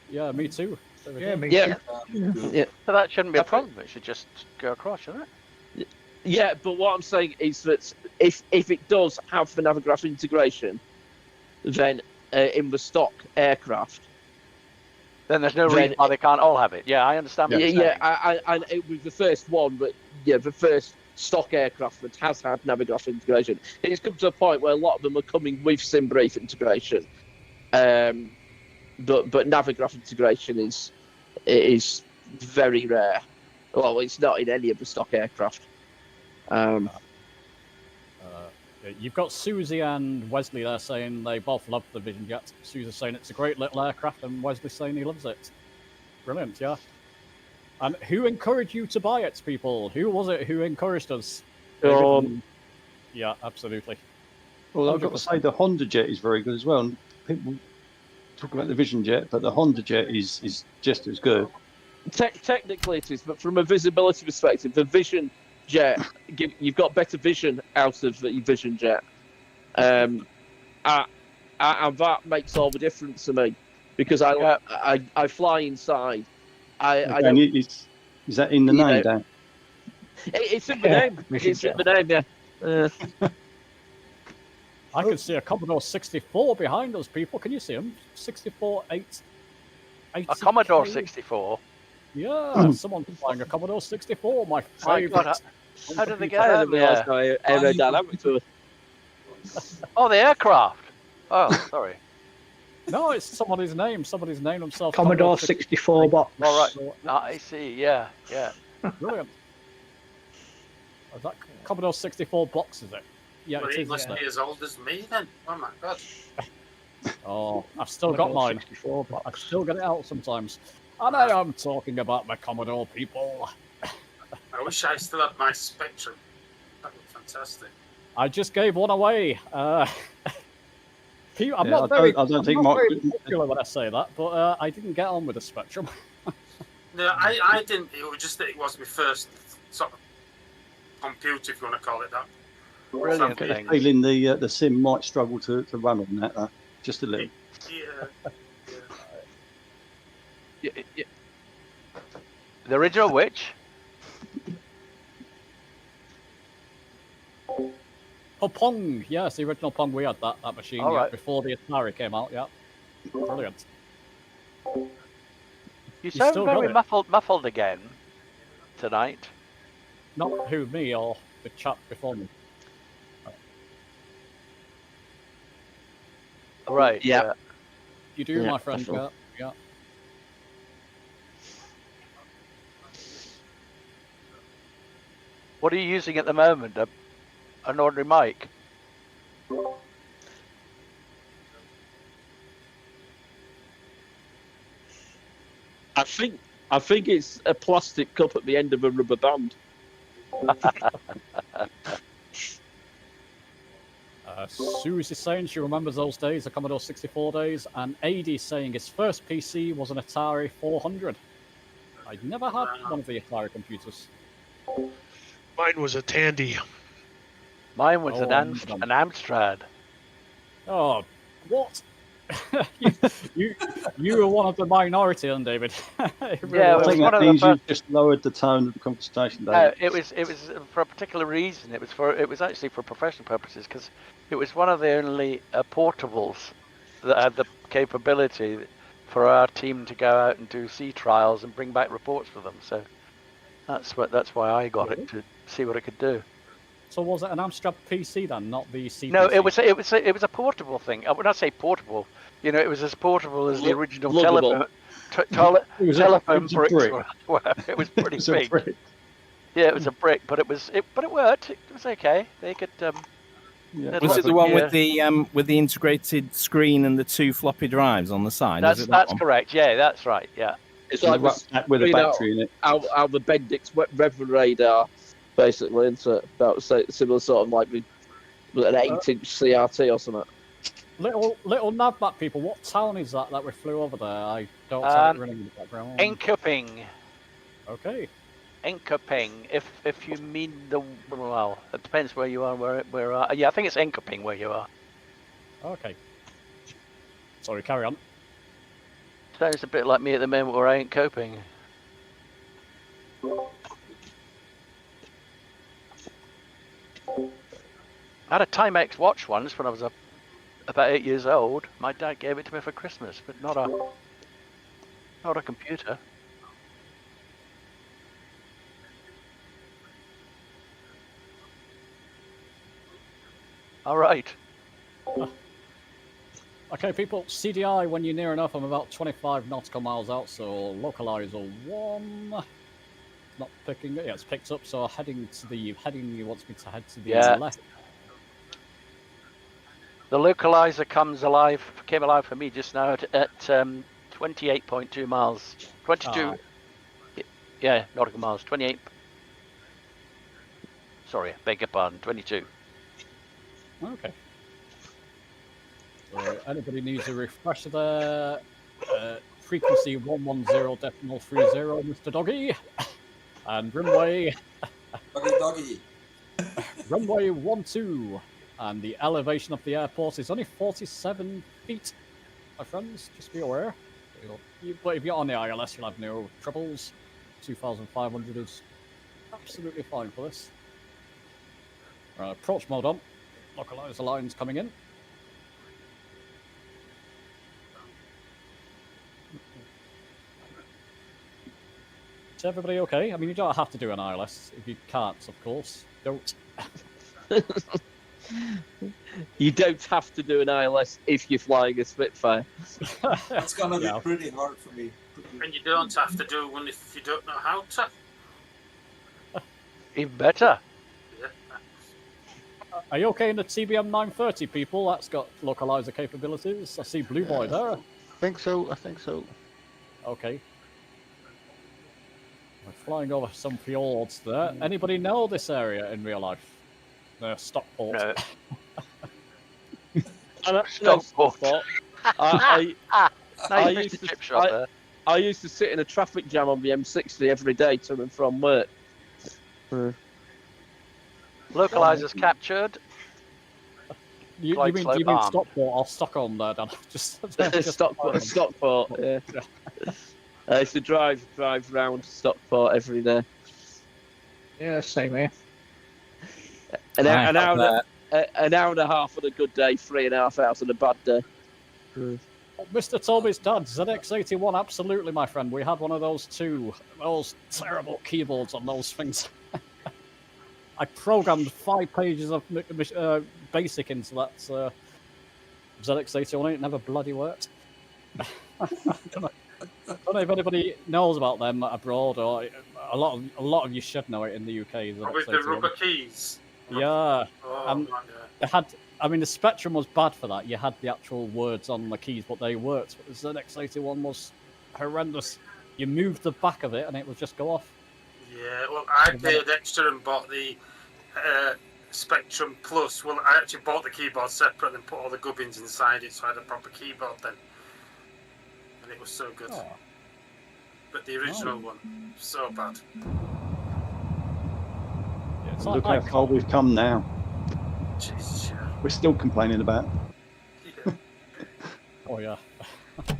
Yeah, me too. Yeah, me Yeah. too. Yeah. so that shouldn't be a problem. It should just go across, shouldn't it? Yeah, but what I'm saying is that if it does have the Navigraph integration, then in the stock aircraft, Then there's no Then- reason why they can't all have it. Yeah, I understand. What you're saying. I it was the first one, but yeah, the first stock aircraft that has had Navigraph integration. It's come to a point where a lot of them are coming with SimBrief integration, but Navigraph integration is very rare. Well, it's not in any of the stock aircraft. You've got Susie and Wesley there saying they both love the Vision Jet. Susie's saying it's a great little aircraft, and Wesley's saying he loves it. Brilliant, yeah. And who encouraged you to buy it, people? Who was it who encouraged us? Yeah, absolutely. Well, I've got to say the Honda Jet is very good as well. And people talk about the Vision Jet, but the Honda Jet is just as good. Technically it is, but from a visibility perspective, the Vision Jet, you've got better vision out of the Vision Jet. And that makes all the difference to me, because I fly inside. I don't, is that in the name, Dan? it's in the name. It's in the name, yeah. I can see a Commodore 64 behind us, people. Can you see him? 64, 8. A Commodore 64. Yeah, someone's flying a Commodore 64, my My favourite. God, how did they get I that? didn't realise how aerodynamic to it. Oh, the aircraft. Oh, sorry. No, it's somebody's name. Somebody's named himself Commodore 64 box. All right. I see. Yeah. Brilliant. Is that Commodore 64 box, is it? Yeah, Well, it he is. must isn't be it? as old as me then. Oh my God. Oh, I've still got mine. 64 box. I still get it out sometimes. And I am talking about my Commodore, people. I wish I still had my Spectrum. That would be fantastic. I just gave one away. I'm Yeah, not very popular when I say that, but I didn't get on with the Spectrum. No, I didn't. It was just that it was my first sort of computer, if you want to call it that. Brilliant So, thing. Feeling the sim might struggle to run on that, just a little. Yeah. The original which? Oh, Pong. Yes, the original Pong. We had that machine All right. before the Atari came out. Yeah, brilliant. You sound still got very it. muffled again tonight. Not who, me or the chap before me. Right. Yeah. You do, Yeah, my friend. Wonderful. Yeah. What are you using at the moment? An ordinary mic? I think it's a plastic cup at the end of a rubber band. Susie's saying she remembers those days, the Commodore 64 days, and AD's saying his first PC was an Atari 400. I'd never had one of the Atari computers. Mine was a Tandy. Mine was Oh, an Amstrad. Oh, what? you were one of the minority, then, David. It really Yeah, was. it was I think one that of the means first. you've just lowered the tone of the conversation, David. It was for a particular reason. It was actually for professional purposes, because it was one of the only portables that had the capability for our team to go out and do sea trials and bring back reports for them. So that's why I got it, to see what it could do. So was it an Amstrad PC then, not the CPC? No, it was a portable thing. When I say portable, it was as portable as the original Luggable. telephone a bricks brick. were. It was pretty It's a big. brick. Yeah, it was a brick, but it worked. It was okay. They could. Yeah. Was it the one Yeah. with the integrated screen and the 2 floppy drives on the side? That's Was it that that's one? correct. Yeah, that's right. Yeah. It's And like a rucksack with a battery in it. how the Bendix Reverend radar, basically, into about similar sort of like with an 8-inch CRT or something. Little navmap people. What town is that we flew over there? I don't have it running in the background. Inkuping. Okay. Enkoping. If you mean the well, it depends where you are. Where yeah, I think it's Enkoping where you are. Okay. Sorry, carry on. Sounds a bit like me at the moment where I ain't coping. I had a Timex watch once when I was about 8 years old. My dad gave it to me for Christmas, but not a computer. All right. Okay, people, CDI, when you're near enough, I'm about 25 nautical miles out, so localizer 1. Not picking it. Yeah, it's picked up, so heading, he wants me to head to the left. The localizer came alive for me just now at 28.2 miles. 22. Yeah, nautical miles. 28. Sorry, beg your pardon. 22. Okay. So anybody needs a refresher there? Frequency 110.30, Mr. Doggy. And runway. Doggy. Runway 12. And the elevation of the airport is only 47 feet, my friends. Just be aware. But if you're on the ILS, you'll have no troubles. 2,500 is absolutely fine for this. Approach mode on. Localizer lines coming in. Is everybody okay? I mean, you don't have to do an ILS if you can't, of course. Don't. You don't have to do an ILS if you're flying a Spitfire. That's gonna be pretty hard for me. And you don't have to do one if you don't know how to. Even better. Are you okay in the TBM 930, people? That's got localizer capabilities. I see Blue Boy there. I think so. Okay. We're flying over some fjords there. Anybody know this area in real life? Stockport. No. Stockport. I used to sit in a traffic jam on the M60 every day to and from work. Localizers captured. You mean Stockport or Stockholm there, Dan? just Stockport, yeah. I used to drive round Stockport every day. Yeah, same here. An hour and a half on a good day, 3.5 hours on a bad day. Mr. Toby's dad, ZX81, absolutely, my friend. We had one of those too. Those terrible keyboards on those things. I programmed 5 pages of BASIC into that ZX81. It never bloody worked. I don't know if anybody knows about them abroad, or a lot of you should know it in the UK. With the rubber keys. Yeah. Oh, they had. I mean, the Spectrum was bad for that. You had the actual words on the keys, but they worked. But the ZX81 was horrendous. You moved the back of it, and it would just go off. Yeah, well, I paid extra and bought the Spectrum Plus. Well, I actually bought the keyboard separate and put all the gubbins inside it, so I had a proper keyboard then. And it was so good. Oh. But the original one, so bad. Yeah, look how far we've come now. Jesus, yeah. We're still complaining about it. Yeah. Oh, yeah. I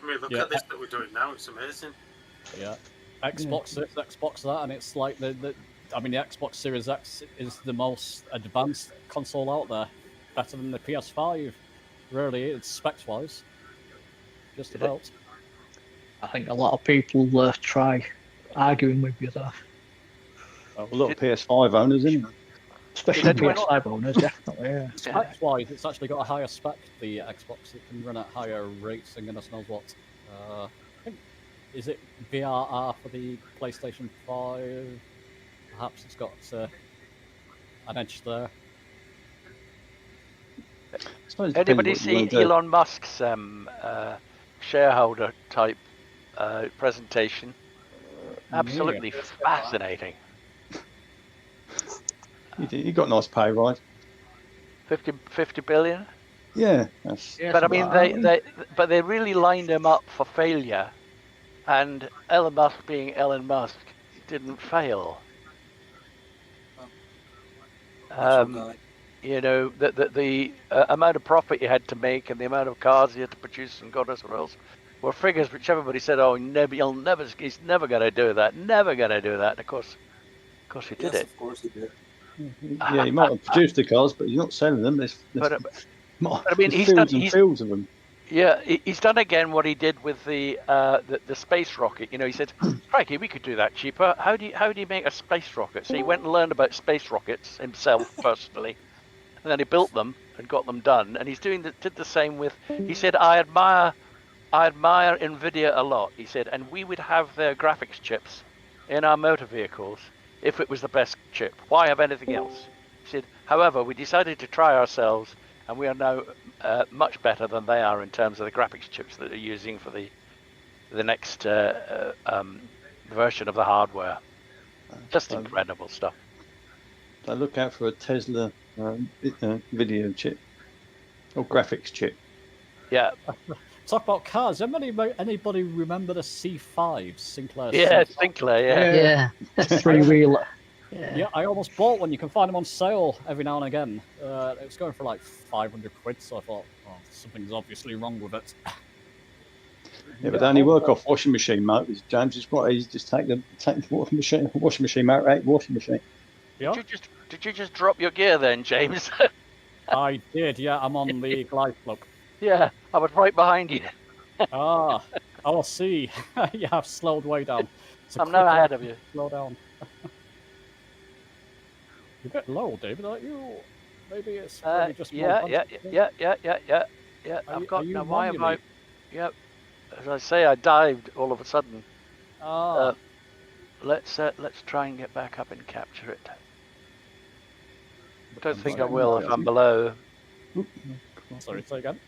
mean, look at this that we're doing now. It's amazing. Yeah. Xbox this, Xbox that, and it's like the Xbox Series X is the most advanced console out there. Better than the PS5. Really, it's specs-wise. Just about. I think a lot of people try arguing with you there. A lot of PS5 owners, isn't it? Especially PS5 owners, definitely, yeah. Specs-wise, it's actually got a higher spec, the Xbox. It can run at higher rates and goodness knows what. I think, is it VRR for the PlayStation 5? Perhaps it's got an edge there. Anybody see Elon Musk's shareholder type presentation? Absolutely fascinating. You got a nice pay rise. 50 billion. Yeah, but I mean, they really lined him up for failure and Elon Musk being Elon Musk didn't fail. You know, the amount of profit you had to make and the amount of cars you had to produce and God knows what else were figures which everybody said, oh, he's never going to do that, never going to do that. And of course he did it. Of course he did. Yeah, he might have produced the cars, but he's not selling them. There's I mean, he's fields of them. Yeah, he's done again what he did with the space rocket. You know, he said, "Crikey, we could do that cheaper. How do you make a space rocket?" So he went and learned about space rockets himself personally, and then he built them and got them done. And did the same with. He said, "I admire Nvidia a lot." He said, and we would have their graphics chips in our motor vehicles if it was the best chip. Why have anything else? He said, however, we decided to try ourselves, and we are now much better than they are in terms of the graphics chips that they're using for the next version of the hardware. Just incredible stuff. I look out for a Tesla video chip or graphics chip. Yeah. Talk about cars. Anybody remember the C5 Sinclair? Yeah, Sinclair. Yeah. Three-wheeler. Yeah, I almost bought one. You can find them on sale every now and again. It was going for like 500 quid, so I thought, oh, something's obviously wrong with it. Yeah, but they only work off washing machine motors, James. It's quite easy. Just take the washing machine motor out, washing machine. Yeah. Did you just drop your gear then, James? I did. Yeah, I'm on the glide slope. Yeah, I was right behind you. I'll see. You have slowed way down. I'm now ahead of you. Slow down. You're a bit low, David, aren't you? Maybe it's maybe just yeah. I've got now. Why am I? Yeah, as I say, I dived all of a sudden. Let's try and get back up and capture it. I don't think I will if I'm below. Sorry, say again.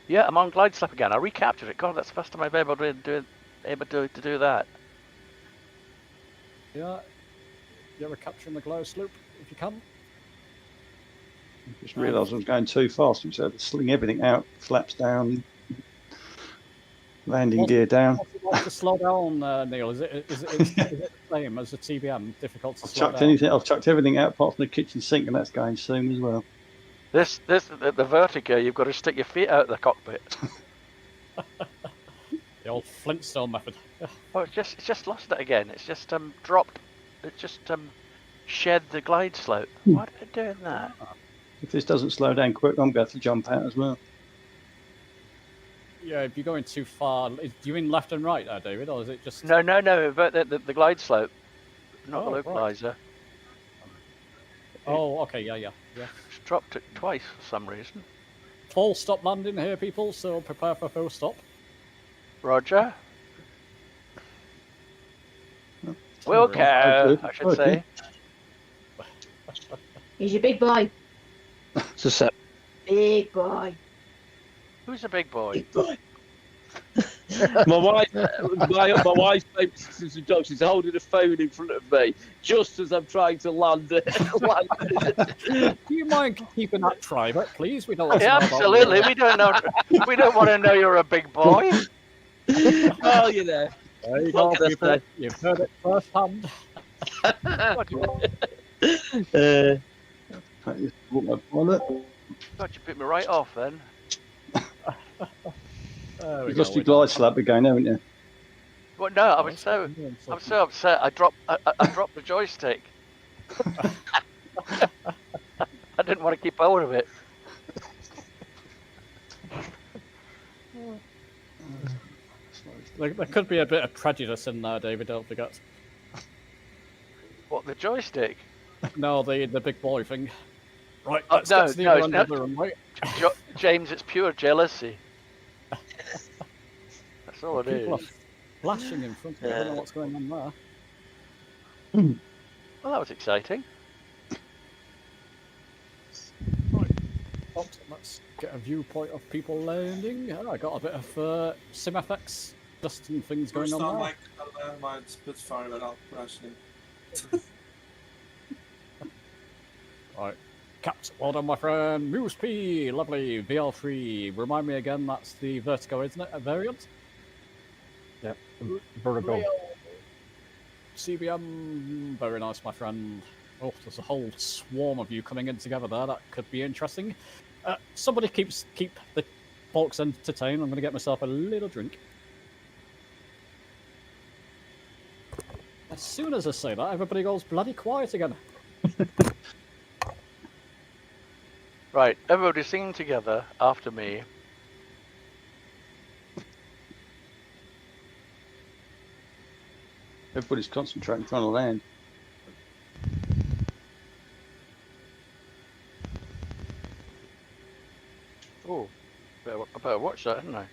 Yeah, I'm on glide slope again. I recaptured it. God, that's the first time I've able to do that. Yeah, you're capturing the glide slope if you can. I just realised I was going too fast, so I had to sling everything out, flaps down, landing gear down. What's it like to slow down, Neil? Is it the same as the TBM? Difficult to slow down? I've chucked everything out apart from the kitchen sink, and that's going soon as well. The Vertigo, you've got to stick your feet out of the cockpit. The old Flintstone method. Oh, it's just lost it again. It's just dropped. It's just shed the glide slope. Why are they doing that? If this doesn't slow down quick, I'm going to have to jump out as well. Yeah, if you're going too far, do you mean left and right, David, or is it just? No. But the glide slope, not the localizer. Right. Oh, okay, yeah. It's dropped it twice for some reason. Full stop landing here, people. So prepare for full stop. Roger. Wilco, I should say. He's your big boy. So, Big boy. Who's a big boy? Big boy. my wife she's holding a phone in front of me just as I'm trying to land it. Do you mind keeping that private, please? We don't want to know absolutely. We don't know. We don't want to know you're a big boy. Oh, you know. There you go, people. You've heard it firsthand. God, you bit me right off then. You've lost your glide slope again, haven't you? Well, no, I'm so upset. I dropped the joystick. I didn't want to keep hold of it. There could be a bit of prejudice in there, David. Don't forget. What, the joystick? No, the big boy thing. Right. No, it's not. James, it's pure jealousy. That's all it is. People are flashing in front of me. I don't know what's going on there. Well, that was exciting. Right. Let's get a viewpoint of people landing. I got a bit of SimFX dust and things going on there. My Spitfire without crashing. Right. Caps, well done, my friend. Moose P, lovely. VL3. Remind me again, that's the Vertigo, isn't it? A variant? Yep. Vertigo. CBM, very nice, my friend. Oh, there's a whole swarm of you coming in together there. That could be interesting. Somebody keep the folks entertained. I'm going to get myself a little drink. As soon as I say that, everybody goes bloody quiet again. Right, everybody singing together after me. Everybody's concentrating, trying to land. Oh, I better watch that, hadn't I?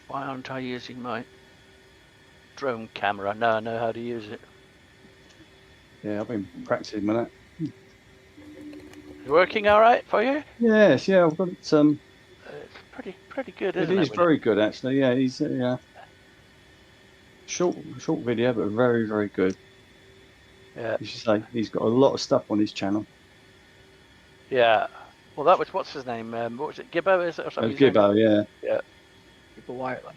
Why aren't I using my drone camera? Now I know how to use it. Yeah, I've been practicing with that. Working all right for you? Yes, yeah, I've got It's pretty good, isn't it? It is very good, actually. Yeah, he's short video, but very, very good. Yeah. You should say he's got a lot of stuff on his channel. Yeah. Well, that was what's his name? What was it? Gibbo, is it or something? Gibbo, yeah. Yeah. Gibbo Whiteland.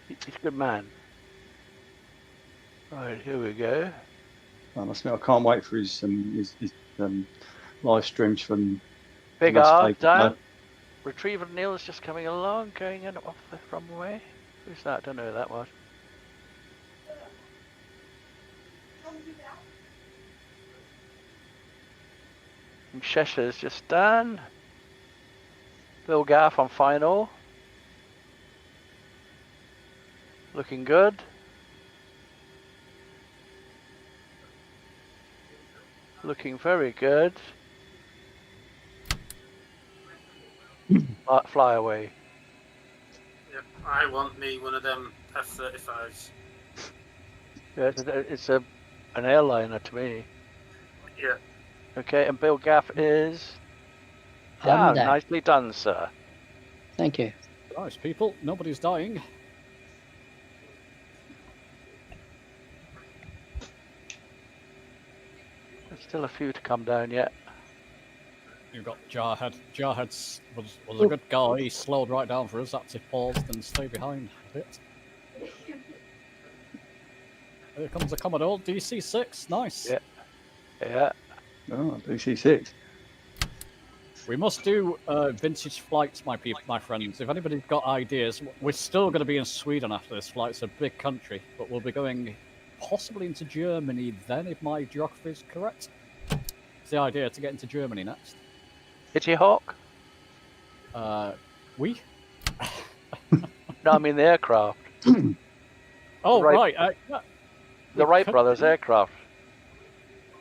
He's a good man. Right, here we go. I must admit, I can't wait for his live streams from Big Let's R Play. down. Retriever Neil's just coming along, going in off the runway. Who's that? I don't know who that was. And Cheshire's just done. Bill Gaff on final. Looking good. Looking very good. Fly away. Yep, I want me one of them F-35s. Yeah, it's an airliner to me. Yeah. Okay, and Bill Gaff is down. there. Nicely done, sir. Thank you. Nice, people. Nobody's dying. There's still a few to come down yet. You've got Jarhead. Jarhead was a good guy. He slowed right down for us. That's he paused and stayed behind a bit. Here comes the Commodore DC-6. Nice. Yeah. Yeah. Oh, DC-6. We must do vintage flights, my friends. If anybody's got ideas, we're still going to be in Sweden after this flight. It's a big country, but we'll be going possibly into Germany then, if my geography is correct. It's the idea to get into Germany next. Kitty Hawk? We? No, I mean the aircraft. Oh, Wright- right. Yeah. The Wright Could brothers be. aircraft.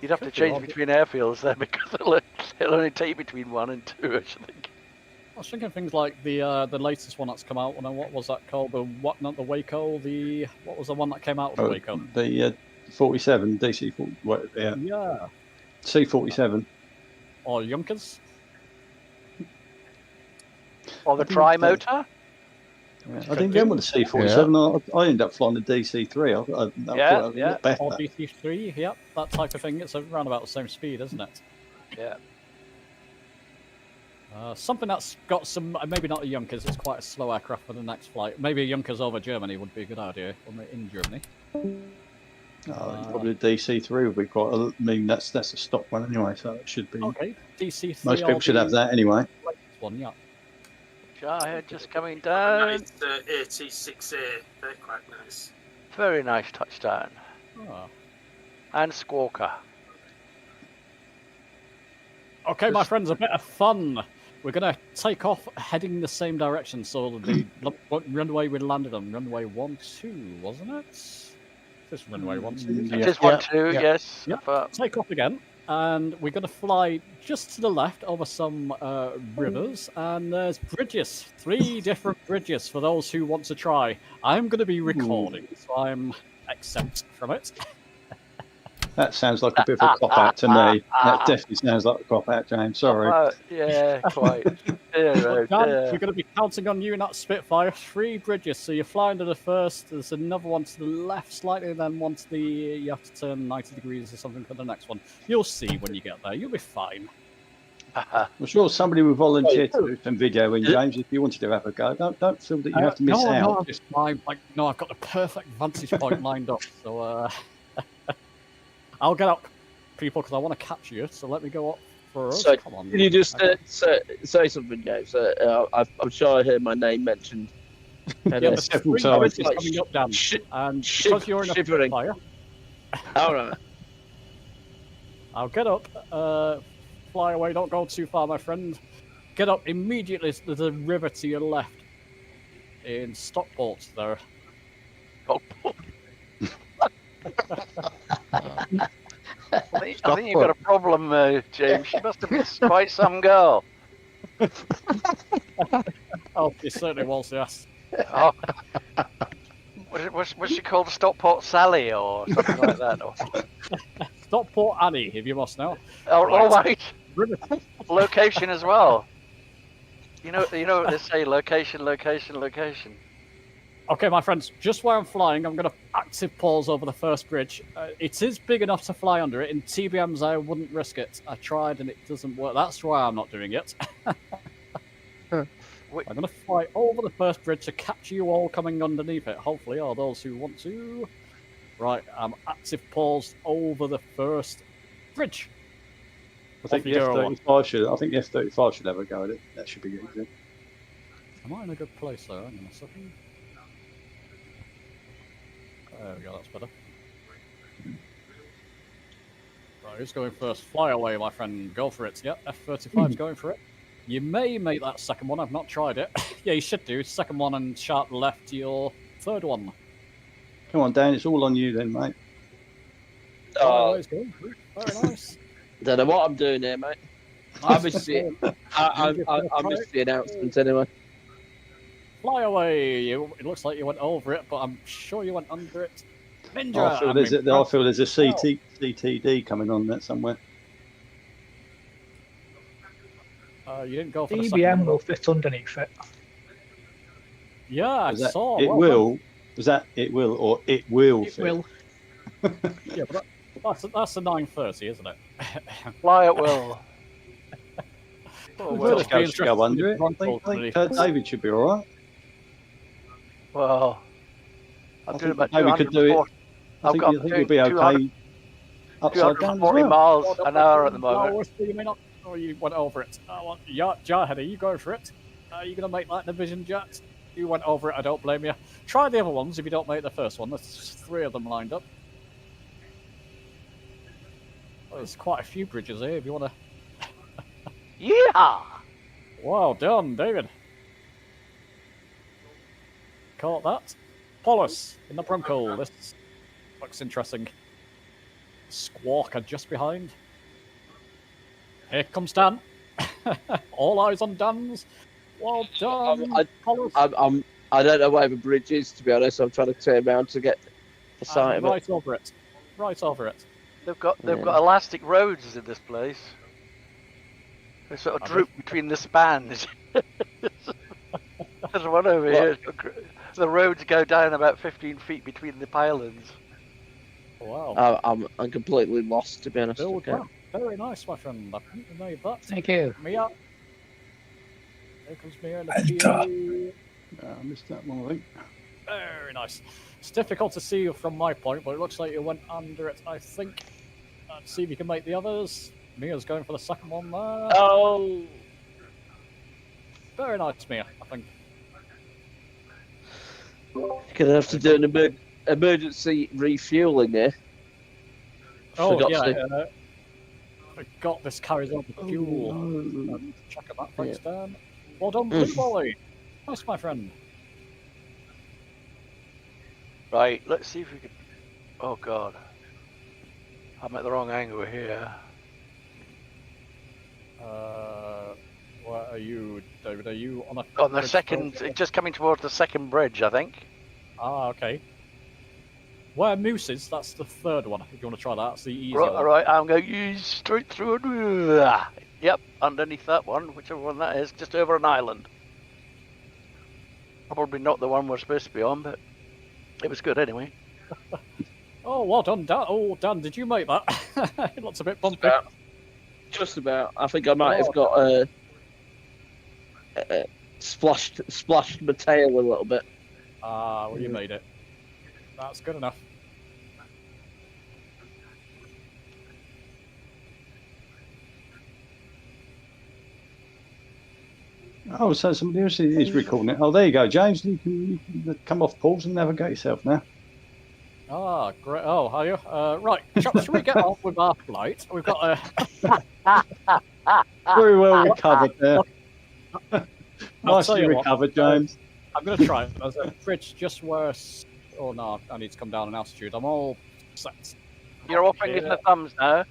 You'd have to Could be, change well, between airfields then because it'll only take between 1 and 2, I should think. I was thinking things like the latest one that's come out. And what was that called? Not the Waco. What was the one that came out with the Waco? The 47 DC-40. Yeah. Yeah. C-47. Or Junkers. Or the tri-motor? Yeah. I didn't go with the C-47. I ended up flying the DC-3. I thought that was a lot better. Or DC-3. Yep, that type of thing. It's around about the same speed, isn't it? Yeah. Something that's got some, maybe not a Junkers, it's quite a slow aircraft for the next flight. Maybe a Junkers over Germany would be a good idea, in Germany. Probably the DC-3 would be quite. I mean, that's a stock one anyway, so it should be. Okay, DC-3. Most people should have that anyway. One, yeah. Jarhead just coming down. Nice AT-6A. They're quite nice. Very nice touchdown. Oh. And Squawker. Okay, my friends, a bit of fun. We're going to take off heading the same direction. So the runway we landed on, runway 12, wasn't it? This runway 12. It is 12, yes. Yeah. Take off again. And we're going to fly just to the left over some rivers. And there's bridges. 3 different bridges for those who want to try. I'm going to be recording, so I'm exempt from it. That sounds like a bit of a cop out to me. That definitely sounds like a cop out, James. Sorry. Yeah, quite. Well, Dan, we're going to be counting on you in that Spitfire. 3 bridges, so you're flying to the first. There's another one to the left slightly, then one to the. You have to turn 90 degrees or something for the next one. You'll see when you get there. You'll be fine. I'm sure somebody will volunteer to do some video in, James, if you wanted to have a go. Don't feel that you have to miss out. No, I've got the perfect vantage point lined up. So I'll get up, people, because I want to catch you. So let me go up for us. So, come on. can you just say something, James? I'm sure I heard my name mentioned. Yeah, there's several 3 times. bridges coming up, Dan. And because you're in a shivering. Spitfire, All right. I'll get up, fly away, don't go too far, my friend. Get up immediately, there's a river to your left. In Stockport, there. I think you've got a problem, James. She must have been quite some girl. Oh, she certainly was, yes. Oh. Was she called Stockport Sally or something like that? Or... Stockport Annie, if you must know. Oh, right. Location as well. You know what they say, location. Okay, my friends, just where I'm flying, I'm going to active pause over the first bridge. It is big enough to fly under it. In TBMs, I wouldn't risk it. I tried and it doesn't work. That's why I'm not doing it. I'm going to fly over the first bridge to catch you all coming underneath it, hopefully, or those who want to. Right, I'm active paused over the first bridge. I think the F-35 should have a go at it. That should be good. Am I in a good place there? Hang on a second. There we go, that's better. Right, who's going first? Fly away, my friend. Go for it. Yep, F-35's going for it. You may make that second one. I've not tried it. Yeah, you should do. Second one and sharp left to your third one. Come on, Dan. It's all on you then, mate. Oh, it's good. Very nice. Don't know what I'm doing here, mate. I missed it. I missed the announcement anyway. Fly away. It looks like you went over it, but I'm sure you went under it. Ninja. I feel there's a CTD coming on that somewhere. You didn't go for the TBM second will one. fit underneath it. Yeah, I saw. It will. Was that it will or it will? It will. Yeah, but that's a 930, isn't it? Fly at will. Well, go under it. I think David should be all right. Well, I'm doing about David could do it. I think you'll be okay. Upside down as 240 well. miles an hour at the moment. You may not. Oh, you went over it. Jarhead, are you going for it? Are you going to make that division jet? You went over it. I don't blame you. Try the other ones if you don't make the first one. There's 3 of them lined up. Well, there's quite a few bridges here if you want to. Yeah! Well done, David. Caught that. Polis in the Bronco. This looks interesting. Squawker just behind. Here comes Dan. All eyes on Dan's. Well done, Polis. I don't know where the bridge is, to be honest. I'm trying to turn around to get the sight of it. Right over it. Right over it. They've got elastic roads in this place. They sort of droop between the spans. There's one over here. The roads go down about 15 feet between the pylons. Wow. I'm completely lost, to be honest. Okay. Very nice, my friend. I think you made that. Thank you. Mia. Here comes Mia. I missed that one, I think. Very nice. It's difficult to see from my point, but it looks like you went under it, I think. Let's see if you can make the others. Mia's going for the second one there. Oh! Very nice, Mia, I think. Gonna have to do an emergency refueling here. Forgot this carries over fuel. Check that, thanks, Dan. Well done, Blue Volley. Nice, my friend. Right, let's see if we can. Oh god, I'm at the wrong angle here. Where are you, David? Are you on the second? Just coming towards the second bridge, I think. Ah, okay. Where Moose is, that's the third one. If you want to try that, it's the easy Right, one. all right, I'm going to use straight through. Yep, underneath that one, whichever one that is, just over an island. Probably not the one we're supposed to be on, but it was good anyway. Oh, well done, Dan. Oh, Dan, did you make that? It looks a bit bumpy. Just about. I think I might have got splashed my tail a little bit. Ah, well, you made it. That's good enough. Oh, so somebody else is recording it. Oh, there you go, James. You can come off pause and navigate yourself now. Ah, great. Oh, are you? Right, should we get on with our flight? We've got Very well recovered there. I'll Nicely tell you what, recovered, James. I'm going to try it. There's a bridge just where... Oh, no, I need to come down in altitude. I'm all set. You're all fingers and the thumbs now.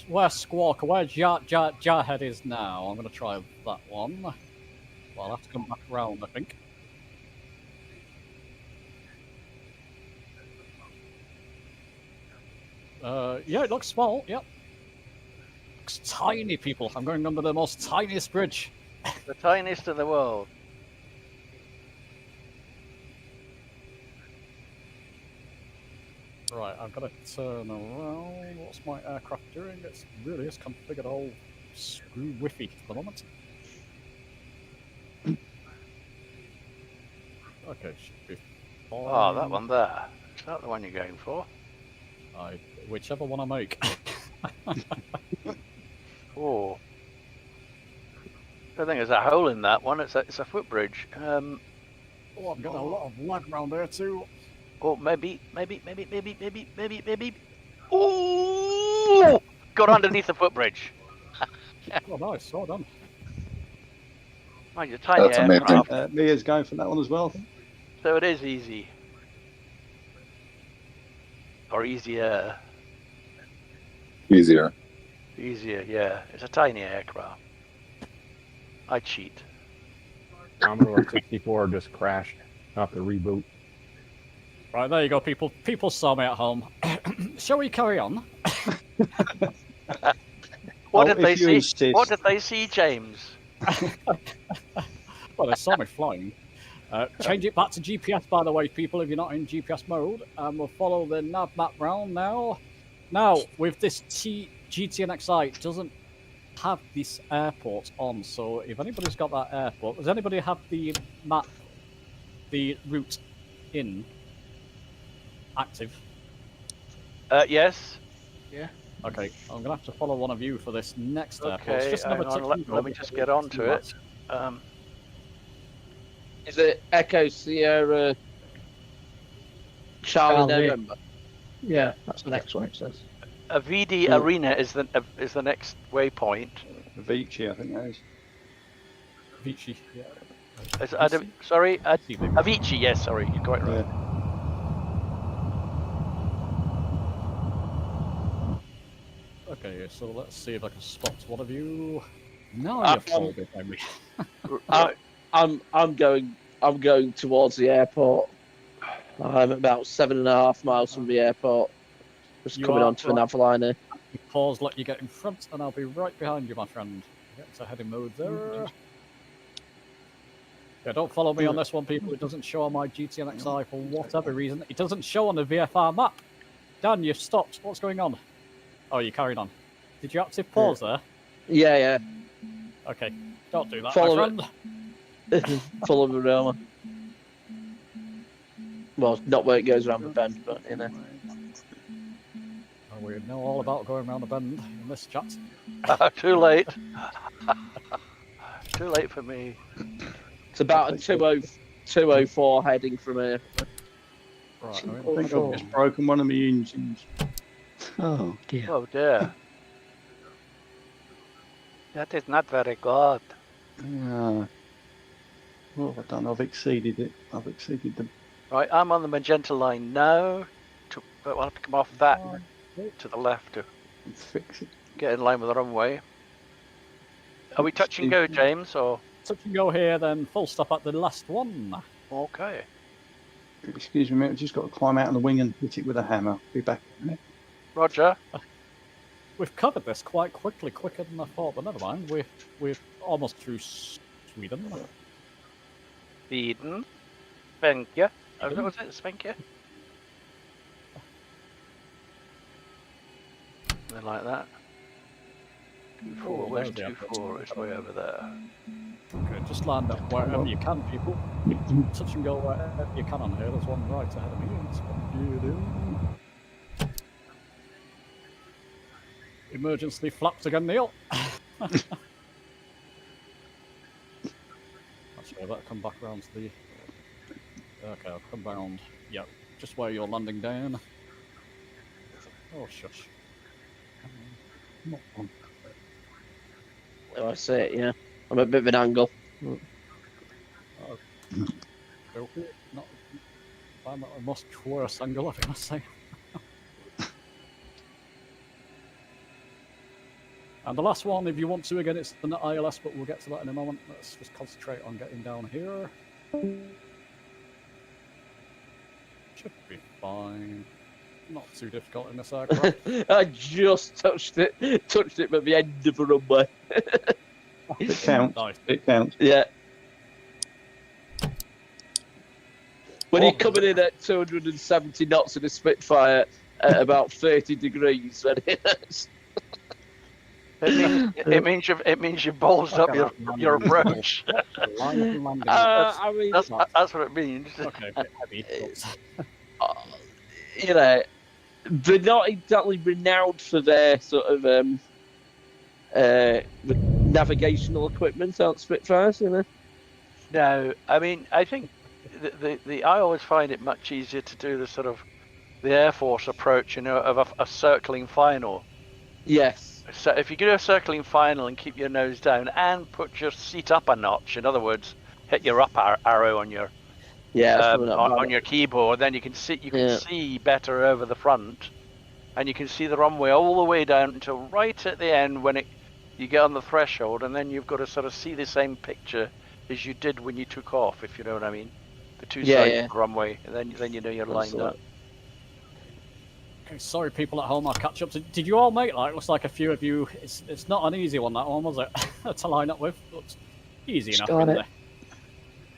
Where Squawker, where Jarhead is now. I'm going to try that one. Well, I'll have to come back around, I think. Yeah, it looks small, yep. Looks tiny, people. I'm going under the most tiniest bridge. The tiniest in the world. Right, I've got to turn around. What's my aircraft doing? It's really is configured all screw whiffy for the moment. Okay, should be fine. Oh, that one there. Is that the one you're going for? Whichever one I make. Oh. I think there's a hole in that one. It's a footbridge. Oh, I'm getting a lot of lag around there too. Oh, maybe. Oh! Got underneath the footbridge. Oh, nice. Well done. Mind you, tiny That's amazing. aircraft. Mia's going for that one as well. So it is easy. Or easier. Easier. Easier, yeah. It's a tiny aircraft. I cheat. Commodore 64 just crashed off the reboot. Right, there you go, people. People saw me at home. Shall we carry on? What did they see? Insist. What did they see, James? Well, they saw me flying. Change it back to GPS, by the way, people, if you're not in GPS mode. And we'll follow the nav map round now. Now, with this GTNXI, it doesn't have this airport on. So if anybody's got that airport, does anybody have the map, the route in active? Yes. Yeah. Okay, I'm gonna have to follow one of you for this next airport. Okay, It's just another let me just get onto it. Is it Echo Sierra Charlie November? Yeah, that's the next one. It says. VD Arena is the next waypoint. Avicii, I think that is. Avicii, yeah. Sorry, Avicii. Yes, sorry, you're quite right. Yeah. Okay, so let's see if I can spot one of you. Now you're falling behind me. I'm going towards the airport. I'm about 7.5 miles from the airport. Just coming onto an Avalina. Pause, let you get in front, and I'll be right behind you, my friend. Get into heading mode there. Yeah, don't follow me on this one, people. It doesn't show on my GTNXI for whatever reason. It doesn't show on the VFR map. Dan, you've stopped. What's going on? Oh, you carried on. Did you active pause there? Yeah. Okay, don't do that, Follow my friend. Follow the Roma. Well, not where it goes around the bend, but you know. We know all about going around the bend in this chat. Too late. Too late for me. It's about a 204 heading from here. Right, I think I've just broken one of my engines. Oh dear. Oh dear. That is not very good. Yeah. What have I done? I've exceeded it. I've exceeded the... Right, I'm on the magenta line now. But I'll have to come off that to the left to fix it. Get in line with the runway. Are we touch and go, James, or? Touch and go here, then full stop at the last one. Okay. Excuse me, I've just got to climb out on the wing and hit it with a hammer. Be back in a minute. Roger. We've covered this quite quickly, quicker than I thought, but never mind. We're almost through Sweden. Sweden. Svenka. Was it Svenka? Something like that. 2-4. Where's 2-4? It's way over there. Okay, just land up wherever you can, people. Touch and go wherever you can on here. There's one right ahead of me. That's what you do. Emergency flaps again, Neil. Actually, I better come back around to the... Okay, I'll come round. Yeah, just where you're landing down. Oh, shush. Oh, I see it, yeah. I'm a bit of an angle. Okay. Not, I'm at a most worst angle, I must say. And the last one, if you want to, again, it's the ILS, but we'll get to that in a moment. Let's just concentrate on getting down here. Should be fine. Not too difficult in this aircraft. I just touched it at the end of the runway. It counts. Nice. It counts. Yeah. When you're coming in at 270 knots in a Spitfire at about 30 degrees, then It means you ballsed up your approach. I mean, that's what it means. Okay, heavy. You know, they're not exactly renowned for their sort of navigational equipment, aren't Spitfires, you know? No, I mean, I think I always find it much easier to do the sort of the Air Force approach, you know, of a circling final. Yes. So if you do a circling final and keep your nose down and put your seat up a notch, in other words, hit your up arrow on your on your keyboard, then you can see better over the front, and you can see the runway all the way down until right at the end when you get on the threshold, and then you've got to sort of see the same picture as you did when you took off, if you know what I mean. The two sides of the runway, and then you know you're lined up. Okay, sorry, people at home, I'll catch up. Did you all make that? It looks like a few of you. It's not an easy one, that one, was it? To line up with. Looks easy enough, really.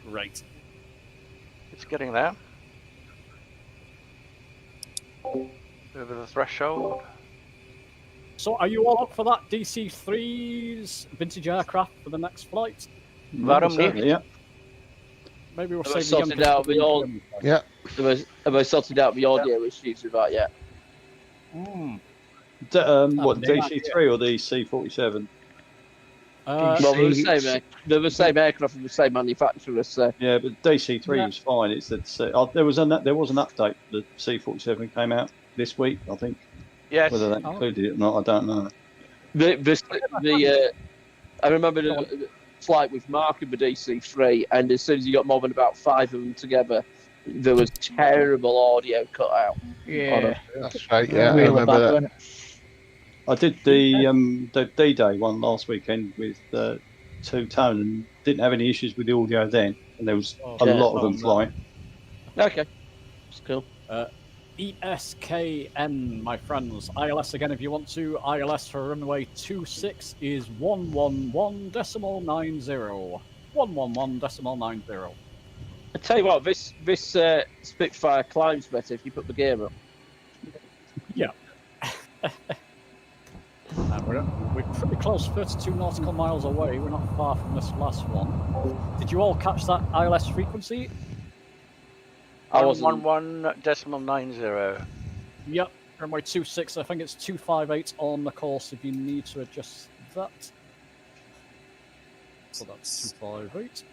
Right. It's getting there. Over the threshold. So, are you all up for that DC-3's vintage aircraft for the next flight? Yeah. Maybe we'll Have I save sorted out the audio? Yeah. Have I sorted out the audio issues with that yet? What, DC-3 or the C-47? Well, they're the same aircraft from the same manufacturer, so... Yeah, but DC-3 was fine. It's that there was an update. The C-47 came out this week, I think. Yes. Whether that included it or not, I don't know. I remember the flight with Mark and the DC-3, and as soon as you got more than about 5 of them together, there was terrible audio cut out. Yeah, that's right. Yeah, I really remember bad, that. I did the D-Day one last weekend with two-tone and didn't have any issues with the audio then, and there was a lot of them flying. Okay, that's cool. ESKN, my friends. ILS again if you want to. ILS for runway 26 is 111.90. 111.90. I tell you what, this Spitfire climbs better if you put the gear up. Yeah. We're pretty close, 32 nautical miles away. We're not far from this last one. Did you all catch that ILS frequency? 111.90. Yep, runway 26. I think it's 258 on the course if you need to adjust that. So that's 258.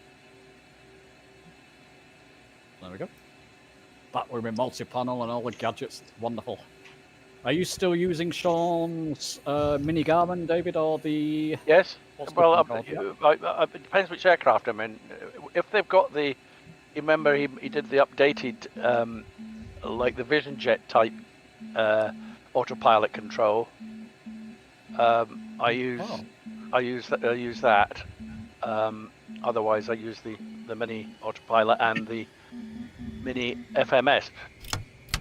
There we go. Back with my multi-panel and all the gadgets. Wonderful. Are you still using Sean's mini Garmin, David, or the... Yes. Well, it depends which aircraft I'm in. If they've got the... You remember he did the updated, like the Vision Jet type autopilot control. I use that. Otherwise, I use the mini autopilot and the mini FMS.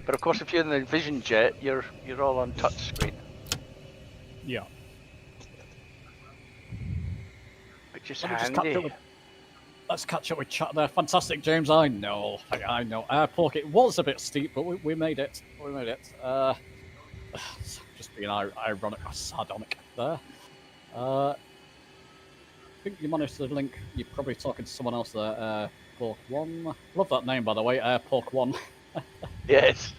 But of course, if you're in the Vision Jet, you're all on touchscreen, Yeah. which is Let me just catch handy. up with. Let's catch up with chat there. Fantastic, James. I know. Airport. It was a bit steep, but we made it. We made it. Just being ironic, sardonic there. I think you managed to link. You're probably talking to someone else there. Pork One. Love that name, by the way. Pork One. Yes.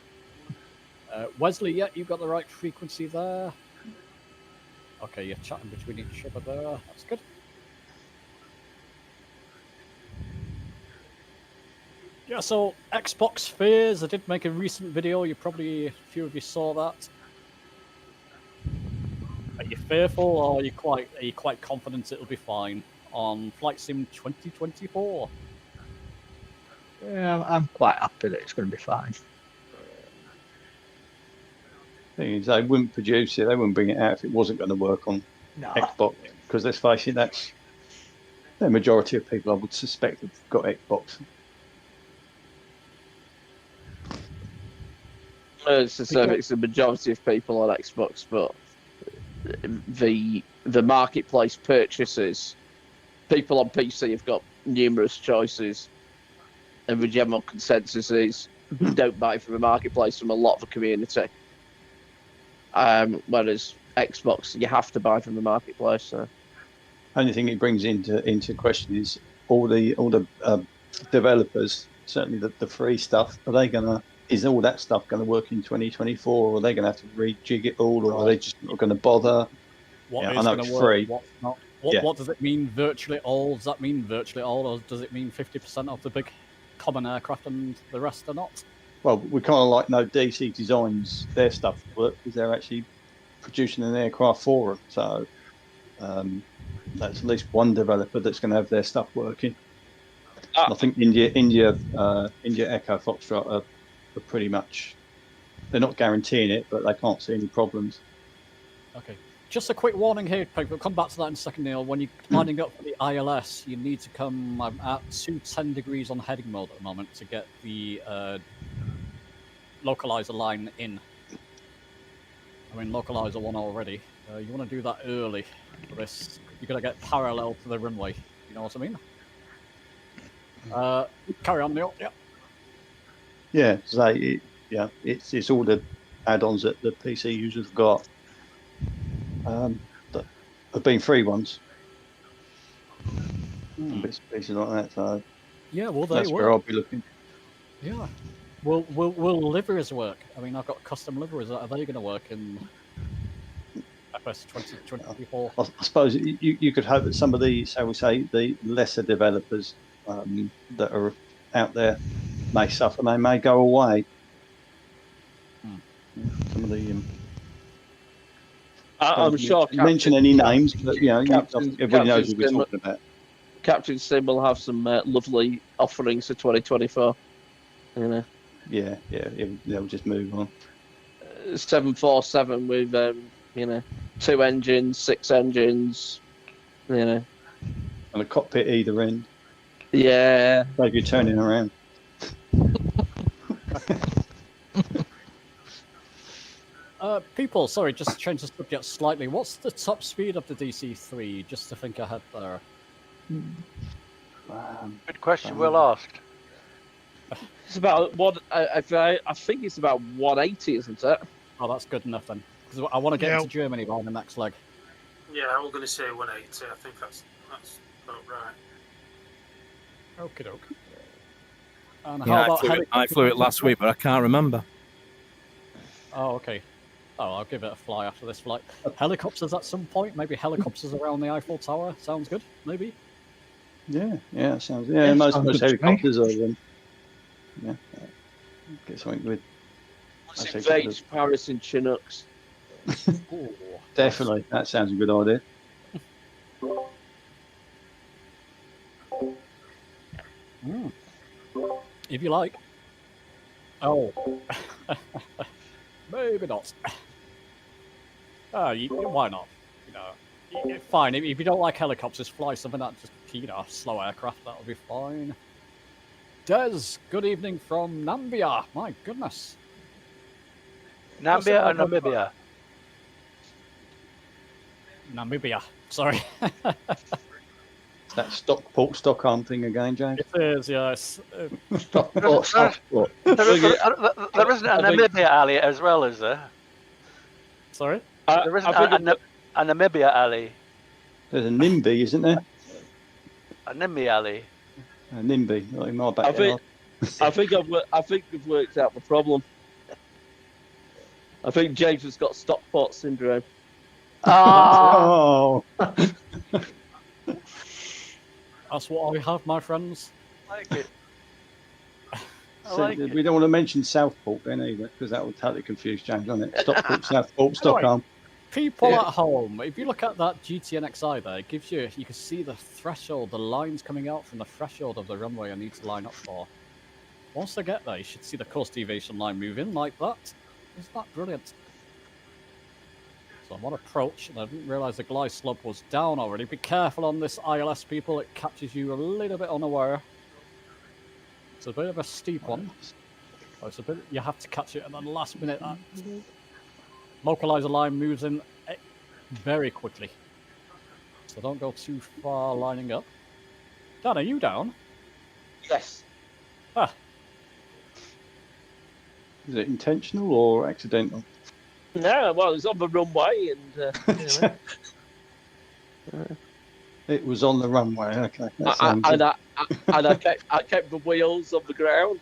Wesley, yeah, you got the right frequency there. Okay, you're chatting between each other there. That's good. Yeah, so Xbox fears. I did make a recent video. A few of you saw that. Are you fearful, or are you quite confident it'll be fine on Flight Sim 2024? Yeah, I'm quite happy that it's going to be fine. Thing is, they wouldn't produce it. They wouldn't bring it out if it wasn't going to work on Xbox. Because let's face it, that's the majority of people I would suspect have got Xbox. It's the majority of people on Xbox, but the marketplace purchases, people on PC have got numerous choices, and the general consensus is don't buy from the marketplace from a lot of the community. Whereas Xbox, you have to buy from the marketplace. So. Only thing it brings into question is all the developers, certainly the free stuff. Is all that stuff going to work in 2024, or are they going to have to rejig it all, or are they just not going to bother? What I know it's work, free. what's not? What does it mean virtually all? Does that mean virtually all, or does it mean 50% of the big common aircraft and the rest are not? Well, we kind of like know DC Designs, their stuff work because they're actually producing an aircraft for them. So that's at least one developer that's going to have their stuff working. I think India Echo Foxtrot are pretty much, they're not guaranteeing it, but they can't see any problems. Okay. Just a quick warning here, Peg. We'll come back to that in a second, Neil. When you're lining up for the ILS, you need to come at 210 degrees on heading mode at the moment to get the localizer line in. I mean, localizer one already. You want to do that early for this. You're going to get parallel to the runway. You know what I mean? Carry on, Neil. Yeah. Yeah, it's all the add-ons that the PC users have got that have been free ones. And bits and pieces like that. So yeah, well, that's where I'll be looking. Yeah. Will liveries work? I mean, I've got custom liveries. Are they going to work in FS 2024? I suppose you could hope that some of the, shall we say, the lesser developers that are out there may suffer. They may go away. Some of the. I'm sure. Mention any names, but everybody knows who we're talking about. Captain Sim will have some lovely offerings for 2024. You know. Yeah, they'll just move on. 747 with 2 engines, 6 engines, and a cockpit either end. Yeah. Like you're turning around. People, sorry, just to change the subject slightly. What's the top speed of the DC-3? Just to think ahead there. Good question, well asked. It's about I think it's about 180, isn't it? Oh, that's good enough then. Because I want to get into Germany by the next leg. Yeah, we're going to say 180. I think that's about right. Okie doke. And Yeah, how about I flew it last week, but I can't remember. Oh, okay. Oh, I'll give it a fly after this flight. Helicopters at some point? Maybe helicopters around the Eiffel Tower? Sounds good, maybe? Yeah, sounds. Yeah, most helicopters are them. Yeah. Get something with. Invade Paris and Chinooks. Definitely, that sounds a good idea. If you like. Oh. Maybe not. Why not? Fine. If you don't like helicopters, fly something that just, slow aircraft. That'll be fine. Des, good evening from Nambia. My goodness. Nambia or Namibia? Namibia. Sorry. That Stockport, Stockholm thing again, James. It is, yes. Stockport, Stockport. There isn't a Namibia alley as well, is there? Sorry? There isn't a Namibia alley. There's a NIMBY, isn't there? A NIMBY alley. A NIMBY, not in my I backyard. think we've worked out the problem. I think James has got Stockport syndrome. Oh. That's what I have, my friends. I like it. We don't want to mention Southport then either, because that would totally confuse James, wouldn't it? Stockport, Southport, Stockholm. People at home, if you look at that GTNXI there, it gives you can see the threshold, the lines coming out from the threshold of the runway I need to line up for. Once they get there, you should see the course deviation line move in like that. Isn't that brilliant? So I'm on approach, and I didn't realise the glide slope was down already. Be careful on this ILS, people. It catches you a little bit unaware. It's a bit of a steep one. Oh, it's a bit. You have to catch it at the last minute. That localizer line moves in very quickly, so don't go too far lining up. Dan, are you down? Yes. Ah. Is it intentional or accidental? No, well, it's on the runway, and It was on the runway. Okay. I kept the wheels on the ground.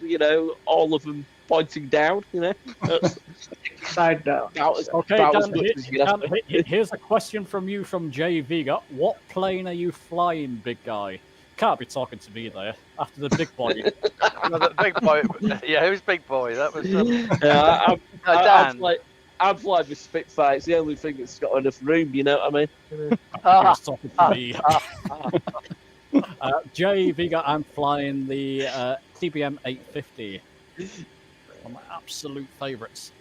All of them pointing down. Side down. Okay, Dan, here's a question from you from Jay Vega. What plane are you flying, big guy? Can't be talking to me there after the big boy. No, the big boy. Yeah, who's big boy? That was Dan. Dan. I'm flying with Spitfire. It's the only thing that's got enough room. You know what I mean? He's talking to me. Jay Vega, I'm flying the TBM 850. One of my absolute favourites.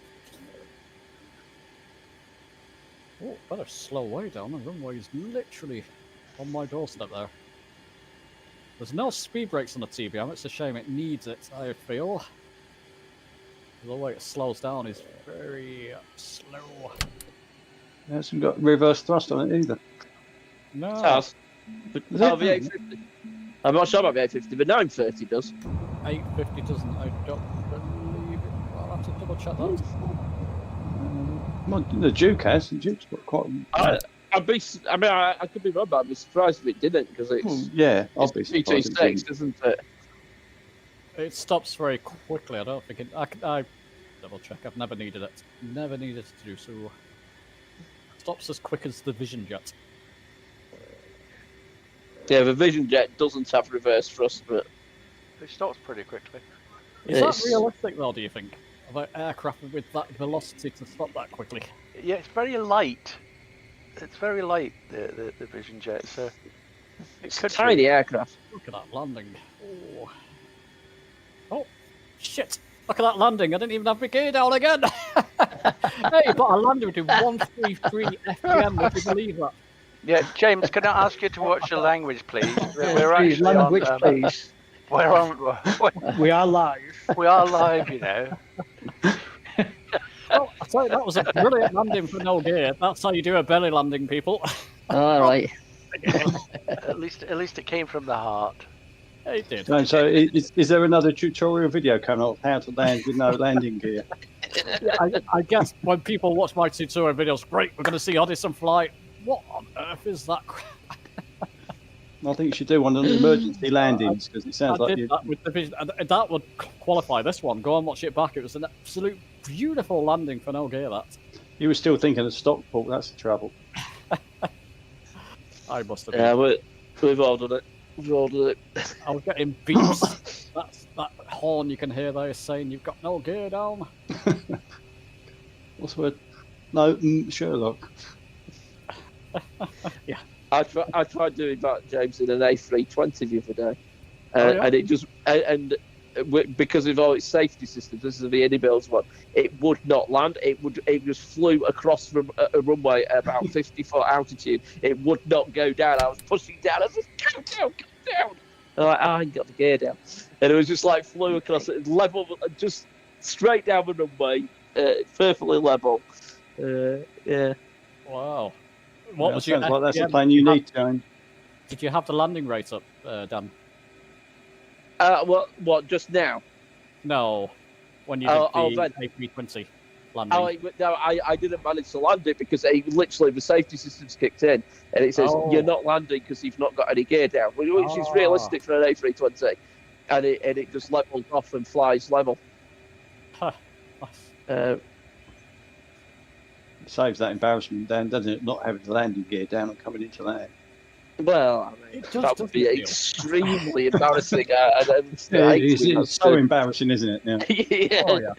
Oh, better slow way down. The runway is literally on my doorstep there. There's no speed brakes on the TBM. It's a shame. It needs it, I feel. The way it slows down is very slow. It hasn't got reverse thrust on it either. No. The 850. I'm not sure about the 850, but 930 does. 850 doesn't. I don't believe it. I'll have to double check that. Well, the Duke has. The Duke's got quite. I could be wrong, but I'd be surprised if it didn't, because it's. Well, yeah, I'll be surprised. P26, isn't it? It stops very quickly. I don't think it. I double check. I've never needed it. Never needed to do so. Stops as quick as the Vision Jet. Yeah, the Vision Jet doesn't have reverse thrust, but It stops pretty quickly. Is that realistic, though? Do you think of an aircraft with that velocity to stop that quickly? Yeah, it's very light. It's very light, the Vision Jet. So it's a tiny aircraft. Look at that landing. Oh, shit! Look at that landing. I didn't even have my gear down again. Hey, but I landed with 133 FPM. Would you believe that? Yeah, James, can I ask you to watch your language, please? We're actually language, on. please. We're on. We are live. We are live, you know. Well, I tell you, that was a brilliant landing for no gear. That's how you do a belly landing, people. All right. At least it came from the heart. It did. So is there another tutorial video coming up how to land with no landing gear? Yeah, I guess when people watch my tutorial videos, great, we're going to see Huddison fly. What on earth is that crap? I think you should do one of the emergency landings, because it sounds like you. That with the Vision. That would qualify this one. Go and watch it back. It was an absolute beautiful landing for no gear. That. You were still thinking of Stockport. That's the trouble. I must have been. Yeah, we've all done it. We've all done it. I was getting beeps. That horn you can hear there is saying you've got no gear down. What's the word? No, Sherlock. Yeah. I tried doing that, James, in an A320 the other day, yeah? and it just because of all its safety systems, this is the Anybills one. It would not land. It just flew across from a runway at about 50-foot altitude. It would not go down. I was pushing down. I was just, come down. I'm like, I ain't got the gear down. and it was just like flew across it, level, just straight down the runway, perfectly level. Yeah. Wow. What was sounds your like that's the FPM? plane you need, James. Did you have the landing rate up, Dan? What? Just now? No, when you did the then. A320 landing. No, I didn't manage to land it because literally the safety systems kicked in and it says you're not landing because you've not got any gear down, which is realistic for an A320, and it just levels off and flies level. Saves that embarrassment, Dan, doesn't it? Not having the landing gear down and coming into that. Well, I mean, that would be extremely embarrassing. It's so embarrassing, isn't it? Yeah. Yeah. Oh, yeah.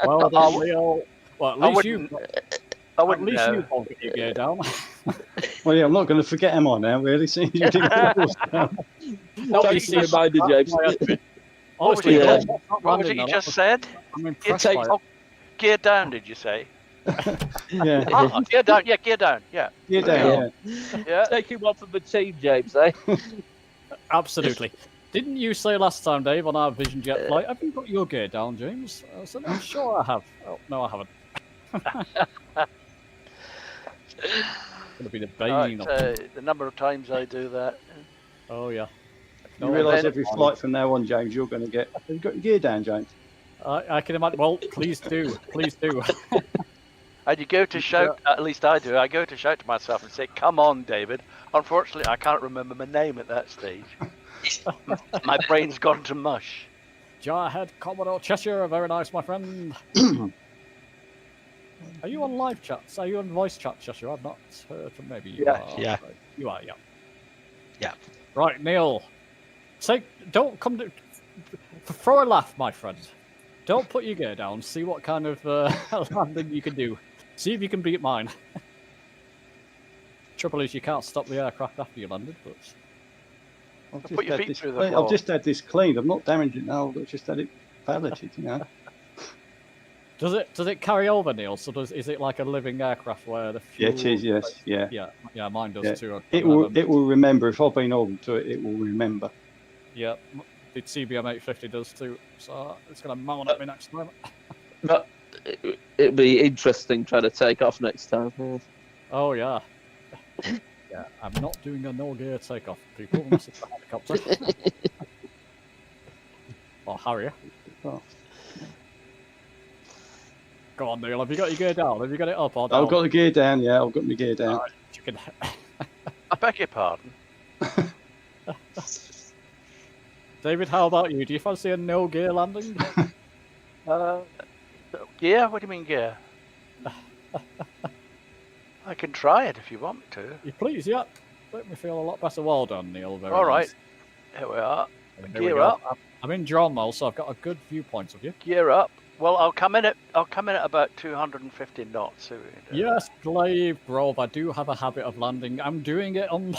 Well, then, Leo. Well, at least you won't get your gear down. Well, yeah, I'm not going to forget, am I now, really? Seeing you didn't get the horse down. Thank you for reminding, James. What was it you just said? I'm impressed by it. Gear down, did you say? Yeah. Gear down. Yeah, gear down. Yeah. Gear down. Yeah. Taking one from the team, James. Eh? Absolutely. Didn't you say last time, Dave, on our Vision Jet flight, have you got your gear down, James? I said, I'm sure I have. Oh, no, I haven't. It's going to be the bane of the number of times I do that. Oh, yeah. You realise every flight from now on, James, you're going to get... Have you got your gear down, James? I can imagine. Well, please do. Please do. And you go to shout, at least I do, I go to shout to myself and say, come on, David. Unfortunately, I can't remember my name at that stage. My brain's gone to mush. Jarhead Commodore Cheshire, very nice, my friend. Are you on live chats? Are you on voice chat, Cheshire? I've not heard from maybe you are. Yeah. Right. You are, yeah. Yeah. Right, Neil. Don't come to... Throw a laugh, my friend. Don't put your gear down. See what kind of landing you can do. See if you can beat mine. Trouble is, you can't stop the aircraft after you landed, but... Put your feet through the floor. I've just had this cleaned. I've not damaged it now. I've just had it validated, you know. Does it carry over, Neil? So is it like a living aircraft where the fuel... Yeah, it is. Yes. Yeah. Yeah, mine does too. It will remember. If I've been ordered to it, it will remember. Yeah, the CBM 850 does too. So it's going to mount at me next time. But it'll be interesting trying to take off next time. Oh yeah. Yeah, I'm not doing a no-gear takeoff, people. Unless it's a helicopter. Or Harrier. Oh. Go on, Neil. Have you got your gear down? Have you got it up or down? I've got the gear down. Yeah, I've got my gear down. Right, you can... I beg your pardon. David, how about you? Do you fancy a no-gear landing? Gear? What do you mean gear? I can try it if you want me to. You please, yeah. Make me feel a lot better. Well done, Neil. Very All right. nice. Here we are. Here Gear we go. up. I'm in drone mode, so I've got a good viewpoint of you. Gear up. Well, I'll come in at about 250 knots. So Yes, Glaive Grove. I do have a habit of landing. I'm doing it on.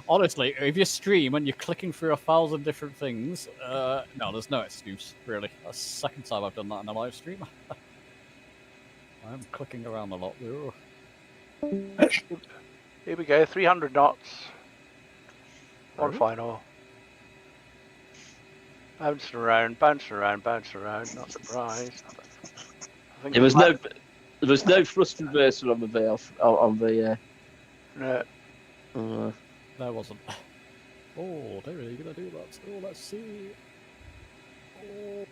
Honestly, if you stream and you're clicking through 1,000 different things, no, there's no excuse, really. That's the second time I've done that in a live stream. I'm clicking around a lot. Ooh. Here we go, 300 knots. One final. Bouncing around, bouncing around, bouncing around. Not surprised. There was no thrust reverser on the valve on the. No. There wasn't. Oh, there are you gonna do that? Oh, let's see. Oh.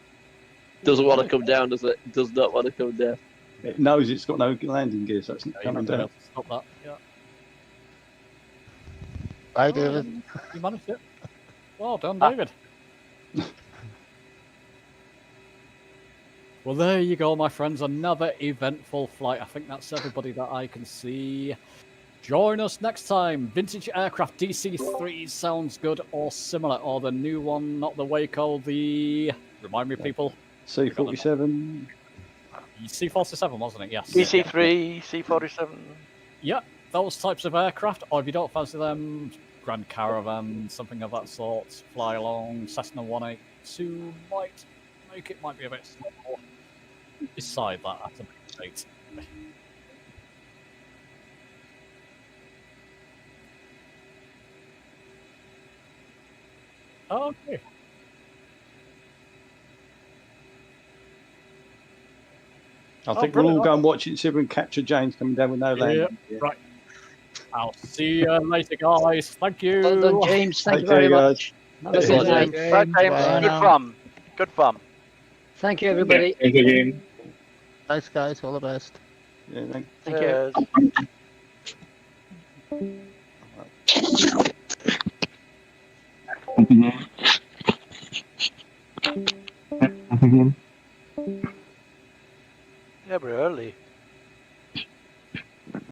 Doesn't want to come down, does it? Does not want to come down. It knows it's got no landing gear, so it's not coming down. Stop that. Yeah. Bye, David. You managed it. Well done, David. Well, there you go, my friends. Another eventful flight. I think that's everybody that I can see. Join us next time. Vintage aircraft DC-3 sounds good or similar, or the new one, not the Waco, the... Remind me, people. C-47. C-47, wasn't it? Yes. DC-3, C-47. Yeah, those types of aircraft, or if you don't fancy them, Grand Caravan, something of that sort, fly along, Cessna 182 might be a bit small. Decide that at a bit date. Oh, okay. I think we'll all go and watch it and see if we can capture James coming down with no landing. Yeah, right. I'll see you later, guys. Thank you. Well done, James. Thank you Okay, very guys. much. Have a Thanks good a lot, night. James. Right, James. Bye Good now. fun. Good fun. Thank you, everybody. Thanks, guys. All the best. Yeah, thank Thank you. Yeah, we're early.